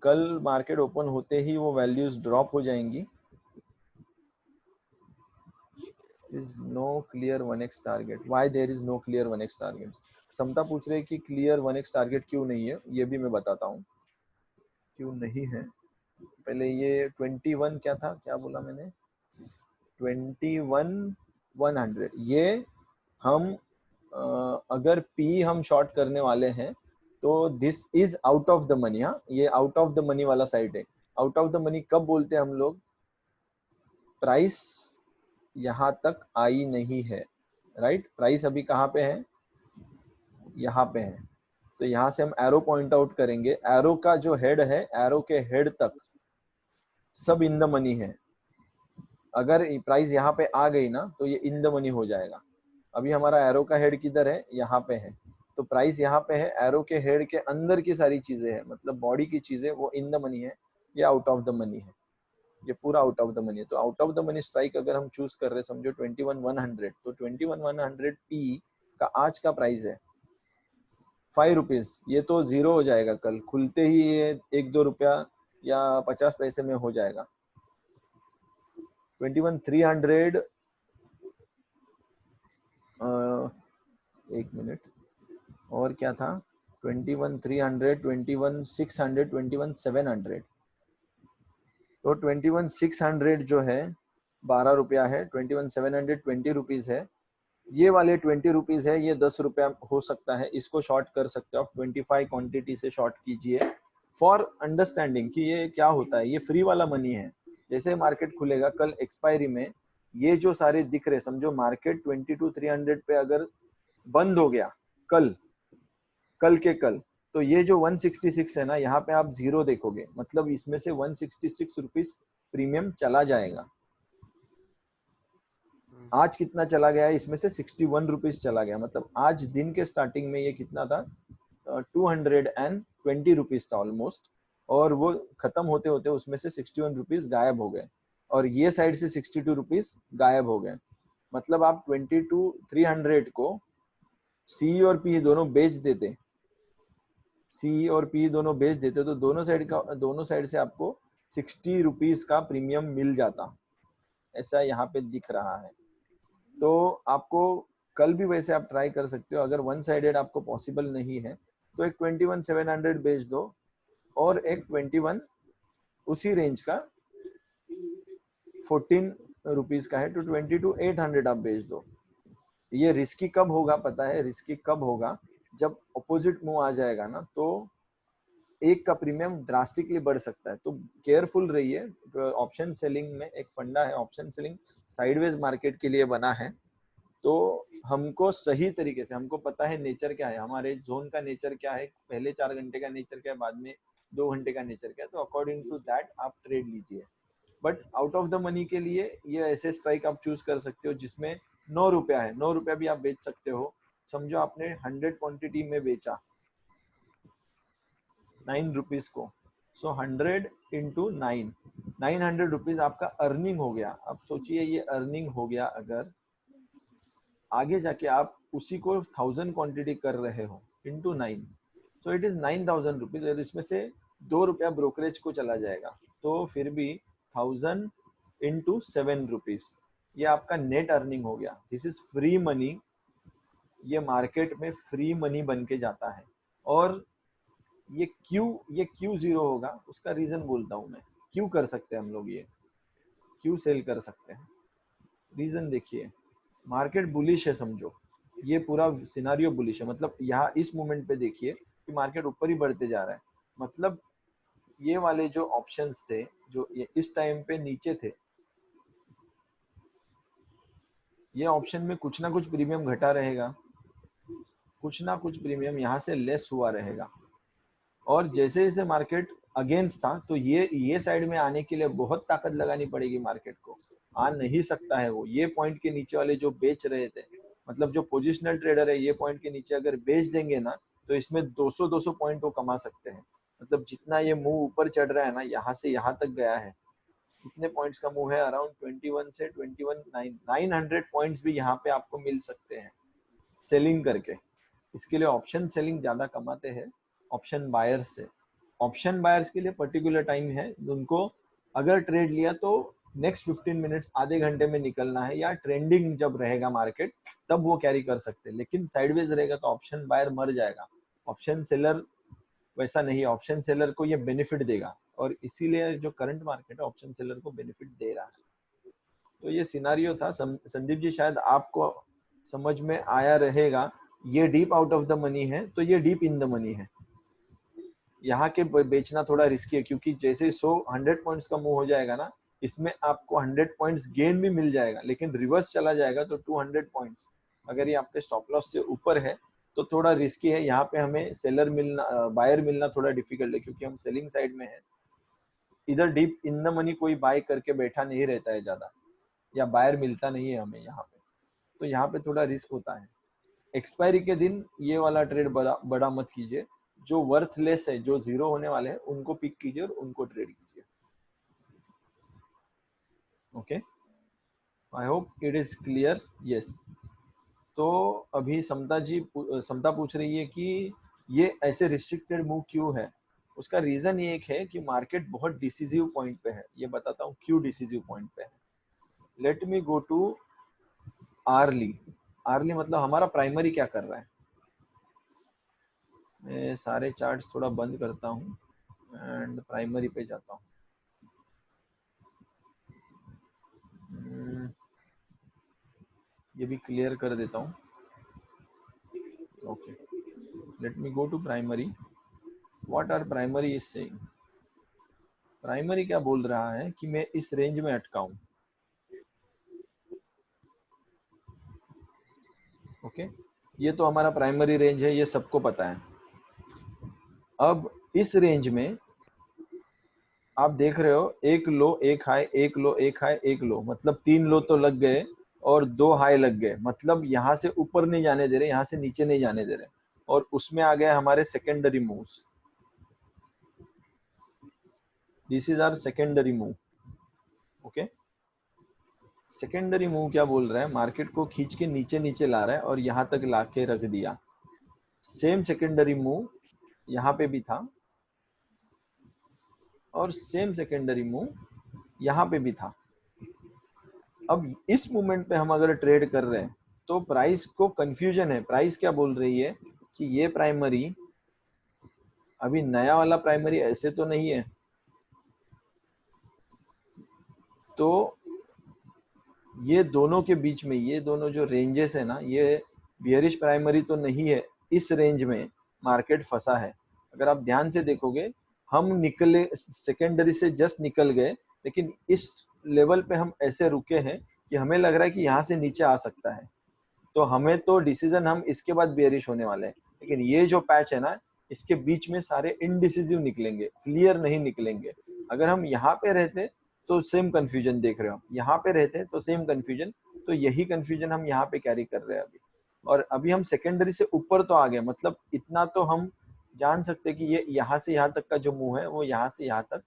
कल मार्केट ओपन होते ही वो वैल्यूज ड्रॉप हो जाएंगी। Is no clear 1x target, why there is no clear 1x target? Samta पूछ रहे कि क्लियर 1x टारगेट क्यों नहीं है, ये भी मैं बताता हूँ क्यों नहीं है। पहले ये 21 क्या था, क्या बोला मैंने, 21,100, ये हम अगर P हम शॉर्ट करने वाले हैं तो this is out of the money. हाँ, ये आउट ऑफ द मनी वाला साइड है। आउट ऑफ द मनी कब बोलते हैं हम लोग? प्राइस यहाँ तक आई नहीं है, राइट? प्राइस अभी कहाँ पे है? यहाँ पे है। तो यहाँ से हम एरो पॉइंट आउट करेंगे, एरो का जो हेड है, एरो के हेड तक सब इन द मनी है। अगर प्राइस यहाँ पे आ गई ना तो ये इन द मनी हो जाएगा। अभी हमारा एरो का हेड किधर है? यहाँ पे है। तो प्राइस यहाँ पे है, एरो के हेड के अंदर की सारी चीजें हैं, मतलब बॉडी की चीजें, वो इन द मनी है, ये आउट ऑफ द मनी है, ये पूरा आउट ऑफ द मनी है। तो out of the money strike अगर हम चूज कर रहे हैं, समझो 21,100, तो 21,100 P का आज का प्राइस है 5 रुपीज। ये तो जीरो हो जाएगा, कल खुलते ही ये 1-2 रुपया या 50 पैसे में हो जाएगा। 21,300 एक मिनट, और क्या था? 21,300, 21,600, 21,700। तो 21,600 जो है 12 रुपया है, 21,700 20 रुपीज है। ये वाले 20 रुपीज है, ये 10 रुपया हो सकता है, इसको शॉर्ट कर सकते हो आप। 25 क्वांटिटी से शॉर्ट कीजिए फॉर अंडरस्टैंडिंग कि ये क्या होता है। ये फ्री वाला मनी है। जैसे मार्केट खुलेगा कल एक्सपायरी में, ये जो सारे दिख रहे, समझो मार्केट 22,300 पे अगर बंद हो गया कल के कल, तो ये जो 166 है ना, यहाँ पे आप जीरो देखोगे, मतलब इसमें से 166 रुपीज प्रीमियम चला जाएगा। आज कितना चला गया है? इसमें से 61 रुपीज चला गया। मतलब आज दिन के स्टार्टिंग में ये कितना था? 220 रुपीज था ऑलमोस्ट, और वो खत्म होते होते उसमें से 61 रुपीज गायब हो गए, और ये साइड से 62 रुपीज गायब हो गए। मतलब आप 22,300 को सी और पी दोनों बेच देते, सी और पी दोनों बेच देते, तो दोनों साइड से आपको 60 रुपीज का प्रीमियम मिल जाता। ऐसा यहाँ पे दिख रहा है। तो आपको कल भी वैसे आप ट्राई कर सकते हो। अगर वन साइडेड आपको पॉसिबल नहीं है तो एक 21,700 बेच दो, और एक 21 उसी रेंज का 14 रुपीज का है, तो 22,800 आप बेच दो। ये रिस्की कब होगा पता है? रिस्की कब होगा? जब अपोजिट मूव आ जाएगा ना, तो एक का प्रीमियम ड्रास्टिकली बढ़ सकता है। तो केयरफुल रहिए। ऑप्शन सेलिंग में एक फंडा है, ऑप्शन सेलिंग साइडवेज मार्केट के लिए बना है। तो हमको सही तरीके से, हमको पता है नेचर क्या है, हमारे जोन का नेचर क्या है, पहले 4 घंटे का नेचर क्या है, बाद में 2 घंटे का नेचर क्या है। तो अकॉर्डिंग टू दैट आप ट्रेड लीजिए। But out of the money के लिए ये ऐसे स्ट्राइक आप चूज कर सकते हो जिसमें 9 रुपया है, 9 रुपया भी आप बेच सकते हो। समझो आपने 100 क्वांटिटी में बेचा 9 रुपीज को, सो 100 इंटू 9, 900 रुपीज आपका अर्निंग हो गया। अब सोचिए ये अर्निंग हो गया अगर आगे जाके आप उसी को 1000 क्वांटिटी कर रहे हो इंटू 9, तो इट इज 9000 रुपीज, और इसमें से 2 रुपया ब्रोकरेज को चला जाएगा, तो फिर भी 1000 इंटू 7 रुपीज, ये आपका नेट अर्निंग हो गया। दिस इज फ्री मनी, ये मार्केट में फ्री मनी बन के जाता है। और ये क्यों जीरो होगा, उसका रीजन बोलता हूँ मैं। क्यों कर सकते हैं हम लोग, ये क्यों सेल कर सकते हैं, रीजन देखिए। मार्केट बुलिश है समझो, ये पूरा सिनारियो बुलिश है, मतलब यहाँ इस मोमेंट पे देखिए कि मार्केट ऊपर ही बढ़ते जा रहा है, मतलब ये वाले जो ऑप्शंस थे जो ये इस टाइम पे नीचे थे, ये ऑप्शन में कुछ ना कुछ प्रीमियम घटा रहेगा, कुछ ना कुछ प्रीमियम यहाँ से लेस हुआ रहेगा। और जैसे जैसे मार्केट अगेंस्ट था, तो ये साइड में आने के लिए बहुत ताकत लगानी पड़ेगी मार्केट को, आ नहीं सकता है वो। ये पॉइंट के नीचे वाले जो बेच रहे थे, मतलब जो पोजिशनल ट्रेडर है, ये पॉइंट के नीचे अगर बेच देंगे ना, तो इसमें 200 पॉइंट वो कमा सकते हैं। मतलब जितना ये मूव ऊपर चढ़ रहा है ना, यहाँ से यहाँ तक गया है, कितने पॉइंट्स का मूव है, अराउंड 21 से 900 पॉइंट्स भी यहाँ पे आपको मिल सकते हैं सेलिंग करके। इसके लिए ऑप्शन सेलिंग ज्यादा कमाते हैं ऑप्शन बायर्स से। ऑप्शन बायर्स के लिए पर्टिकुलर टाइम है, उनको अगर ट्रेड लिया तो नेक्स्ट 15 मिनट्स, आधे घंटे में निकलना है, या ट्रेंडिंग जब रहेगा मार्केट तब वो कैरी कर सकते हैं। लेकिन साइडवेज रहेगा तो ऑप्शन बायर मर जाएगा। ऑप्शन सेलर वैसा नहीं, ऑप्शन सेलर को ये बेनिफिट देगा, और इसीलिए जो करंट मार्केट है ऑप्शन सेलर को बेनिफिट दे रहा है। तो ये सिनारियो था संदीप जी, शायद आपको समझ में आया रहेगा। ये deep out of the money है, तो ये डीप इन द मनी है। यहाँ के बेचना थोड़ा रिस्की है, क्योंकि जैसे 100 पॉइंट्स का मूव हो जाएगा ना, इसमें आपको 100 पॉइंट्स गेन भी मिल जाएगा, लेकिन रिवर्स चला जाएगा तो 200 पॉइंट्स, अगर ये आपके स्टॉप लॉस से ऊपर है तो थोड़ा रिस्की है। यहाँ पे हमें सेलर मिलना, बायर मिलना थोड़ा डिफिकल्ट है, क्योंकि हम सेलिंग साइड में है। इधर डीप इन द मनी कोई बाय करके बैठा नहीं रहता है ज्यादा, या बायर मिलता नहीं है हमें यहाँ पे, तो यहाँ पे थोड़ा रिस्क होता है। एक्सपायरी के दिन ये वाला ट्रेड बड़ा मत कीजिए, जो वर्थलेस है, जो जीरो होने वाले हैं, उनको पिक कीजिए और उनको ट्रेड कीजिए। Okay, I hope it is clear. Yes, तो अभी समता पूछ रही है कि ये ऐसे रिस्ट्रिक्टेड मूव क्यों है। उसका रीजन ये एक है कि मार्केट बहुत डिसीजिव पॉइंट पे है। ये बताता हूँ क्यों डिसीजिव पॉइंट पे है। Let me go to early. Early मतलब हमारा प्राइमरी क्या कर रहा है। मैं सारे चार्ट्स थोड़ा बंद करता हूँ एंड प्राइमरी पे जाता हूँ। ये भी क्लियर कर देता हूँ। Okay, let me go to primary. What are primary is saying. Primary क्या बोल रहा है कि मैं इस रेंज में अटकाऊं। ओके, ये तो हमारा प्राइमरी रेंज है, ये सबको पता है। अब इस रेंज में आप देख रहे हो, एक लो एक हाई, एक लो एक हाई, एक लो, मतलब 3 लो तो लग गए और 2 हाई लग गए। मतलब यहाँ से ऊपर नहीं जाने दे रहे, यहाँ से नीचे नहीं जाने दे रहे, और उसमें आ गए हमारे secondary moves. This is our secondary move. Okay, secondary move क्या बोल रहा है, मार्केट को खींच के नीचे नीचे ला रहा है और यहाँ तक ला के रख दिया। सेम सेकेंडरी मूव यहाँ पे भी था, और सेम सेकेंडरी मूव यहाँ पे भी था। अब इस मोमेंट पे हम अगर ट्रेड कर रहे हैं तो प्राइस को कंफ्यूजन है। प्राइस क्या बोल रही है कि ये प्राइमरी, अभी नया वाला प्राइमरी ऐसे तो नहीं है, तो ये दोनों के बीच में, ये दोनों जो रेंजेस है ना, ये बियरिश प्राइमरी तो नहीं है। इस रेंज में मार्केट फंसा है। अगर आप ध्यान से देखोगे, हम निकले सेकेंडरी से जस्ट निकल गए, लेकिन इस लेवल पे हम ऐसे रुके हैं कि हमें लग रहा है कि यहाँ से नीचे आ सकता है। तो हमें तो डिसीजन हम इसके बाद बियरिश होने वाले हैं, लेकिन ये जो पैच है ना, इसके बीच में सारे इनडिसिजिव निकलेंगे, क्लियर नहीं निकलेंगे। अगर हम यहाँ पे रहते तो सेम कंफ्यूजन देख रहे हो, यहाँ पे रहते तो सेम कंफ्यूजन, तो यही कंफ्यूजन हम यहाँ पे कैरी कर रहे हैं अभी। और अभी हम सेकेंडरी से ऊपर तो आ गए, मतलब इतना तो हम जान सकते कि ये यहाँ से यहाँ तक का जो मूव है वो यहाँ से यहाँ तक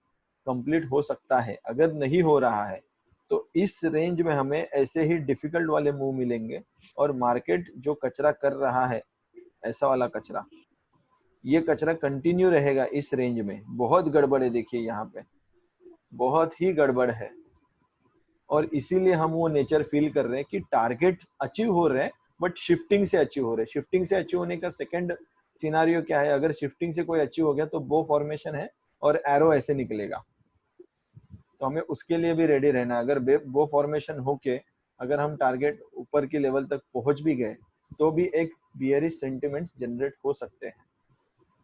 कंप्लीट हो सकता है। अगर नहीं हो रहा है तो इस रेंज में हमें ऐसे ही डिफिकल्ट वाले मूव मिलेंगे, और मार्केट जो कचरा कर रहा है, ऐसा वाला कचरा, ये कचरा कंटिन्यू रहेगा इस रेंज में। बहुत गड़बड़ है, देखिए यहाँ पे बहुत ही गड़बड़ है, और इसीलिए हम वो नेचर फील कर रहे हैं कि टारगेट अचीव हो रहे हैं बट शिफ्टिंग से अचीव हो रहे हैं। शिफ्टिंग से अचीव होने का सेकंड सिनारियो क्या है, अगर शिफ्टिंग से कोई अचीव हो गया तो बो फॉर्मेशन है और एरो ऐसे निकलेगा, तो हमें उसके लिए भी रेडी रहना है। अगर बो फॉर्मेशन होके अगर हम टारगेट ऊपर की लेवल तक पहुंच भी गए तो भी एक बियरिश सेंटिमेंट्स जनरेट हो सकते हैं,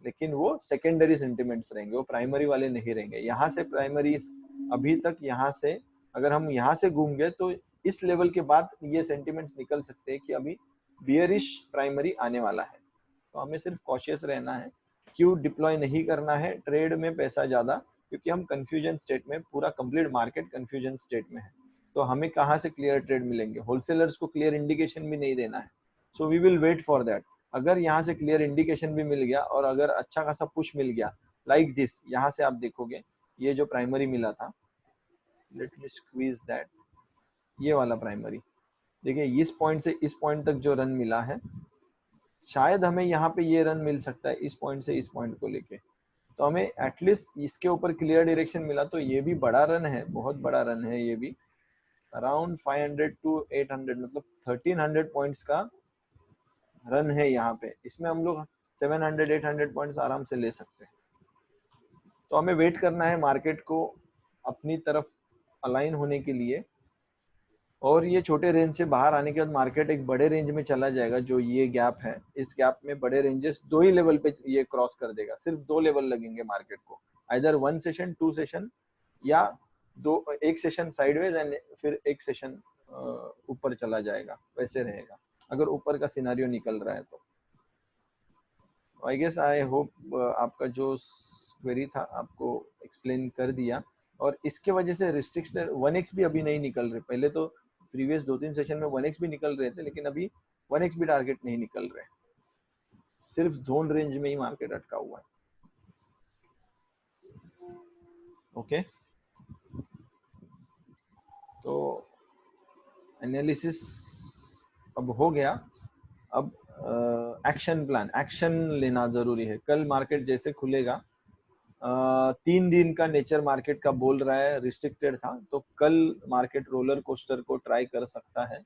लेकिन वो सेकेंडरी सेंटिमेंट्स रहेंगे, वो प्राइमरी वाले नहीं रहेंगे। यहाँ से प्राइमरी अभी तक, यहाँ से अगर हम यहाँ से घूम गए तो इस लेवल के बाद ये सेंटिमेंट्स निकल सकते हैं कि अभी बियरिश प्राइमरी आने वाला है। तो हमें सिर्फ कॉशियस रहना है, क्यों डिप्लॉय नहीं करना है ट्रेड में पैसा ज्यादा, क्योंकि हम कंफ्यूजन स्टेट में, पूरा कंप्लीट मार्केट कंफ्यूजन स्टेट में है। तो हमें कहाँ से क्लियर ट्रेड मिलेंगे, होलसेलर्स को क्लियर इंडिकेशन भी नहीं देना है, so we will wait for that. अगर यहाँ से क्लियर इंडिकेशन भी मिल गया और अगर अच्छा खासा पुश मिल गया लाइक दिस, यहाँ से आप देखोगे ये जो प्राइमरी मिला था, लेट मी स्क्वीज दैट, ये वाला प्राइमरी देखिए, इस पॉइंट से इस पॉइंट तक जो रन मिला है, शायद हमें यहाँ पे ये रन मिल सकता है इस पॉइंट से इस पॉइंट को लेके, तो हमें एटलीस्ट इसके ऊपर क्लियर डायरेक्शन मिला तो ये भी बड़ा रन है, बहुत बड़ा रन है ये भी। अराउंड 500 टू 800 मतलब 1300 पॉइंट्स का रन है यहाँ पे, इसमें हम लोग 700-800 पॉइंट्स आराम से ले सकते हैं। तो हमें वेट करना है मार्केट को अपनी तरफ अलाइन होने के लिए, और ये छोटे रेंज से बाहर आने के बाद मार्केट एक बड़े रेंज में चला जाएगा। जो ये गैप है, इस गैप में बड़े रेंजेस दो ही लेवल पे ये क्रॉस कर देगा, सिर्फ दो लेवल लगेंगे मार्केट को, आइदर 1 सेशन 2 सेशन, या एक सेशन साइडवेज एंड फिर एक सेशन ऊपर चला जाएगा, वैसे रहेगा अगर ऊपर का सिनारियो निकल रहा है तो। आई गेस आई होप आपका जो क्वेरी था आपको एक्सप्लेन कर दिया, और इसके वजह से रिस्ट्रिक्शन 1x भी अभी नहीं निकल रहे। पहले तो प्रीवियस 2-3 सेशन में 1x भी निकल रहे थे, लेकिन अभी 1x भी टारगेट नहीं निकल रहे, सिर्फ जोन रेंज में ही मार्केट अटका हुआ है। ओके, तो एनालिसिस अब हो गया, अब एक्शन प्लान, एक्शन लेना जरूरी है। कल मार्केट जैसे खुलेगा, 3 दिन का नेचर मार्केट का बोल रहा है रिस्ट्रिक्टेड था, तो कल मार्केट रोलर कोस्टर को ट्राई कर सकता है,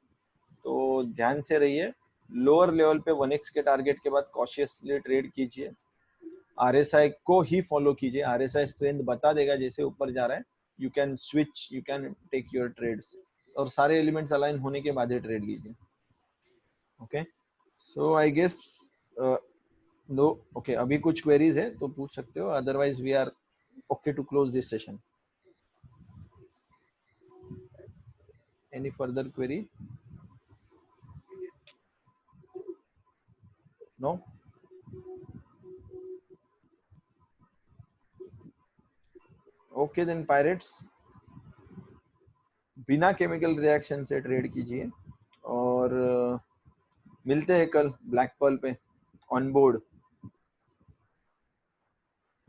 तो ध्यान से रहिए। लोअर लेवल पे 1x के टारगेट के बाद कॉशियसली ट्रेड कीजिए, RSI को ही फॉलो कीजिए, RSI स्ट्रेंथ बता देगा जैसे ऊपर जा रहा है, you can switch, you can take your trades, और सारे एलिमेंट्स अलाइन होने के बाद ही ट्रेड लीजिए। Okay, so I guess no, okay, अभी कुछ क्वेरीज है तो पूछ सकते हो, otherwise we are okay to close this session. Any further query? No? Okay then pirates, बिना केमिकल रिएक्शन से ट्रेड कीजिए, और मिलते हैं कल ब्लैक पर्ल पे on board.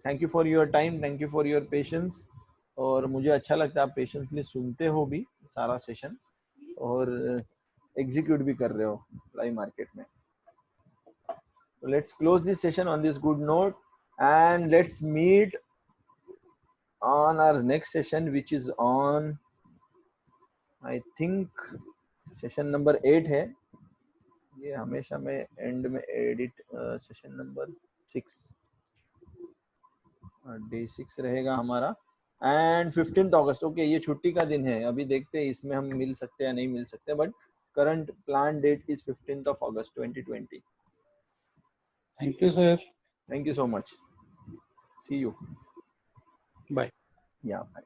Thank you for your time, thank you for your patience, और मुझे अच्छा लगता है आप पेशेंसली सुनते हो भी सारा सेशन, और एग्जीक्यूट भी कर रहे हो लाइव मार्केट में। So let's close this session on this good note, and let's meet on our next session, which is on, I think, session number 8 है ये, हमेशा मैं एंड में एडिट, सेशन नंबर 6, डे 6 रहेगा हमारा, एंड 15 अगस्त। ओके, ये छुट्टी का दिन है, अभी देखते हैं इसमें हम मिल सकते हैं या नहीं मिल सकते, but current plan date is 15 August 2020। Thank you sir, thank you so much, see you, bye. Yeah bye.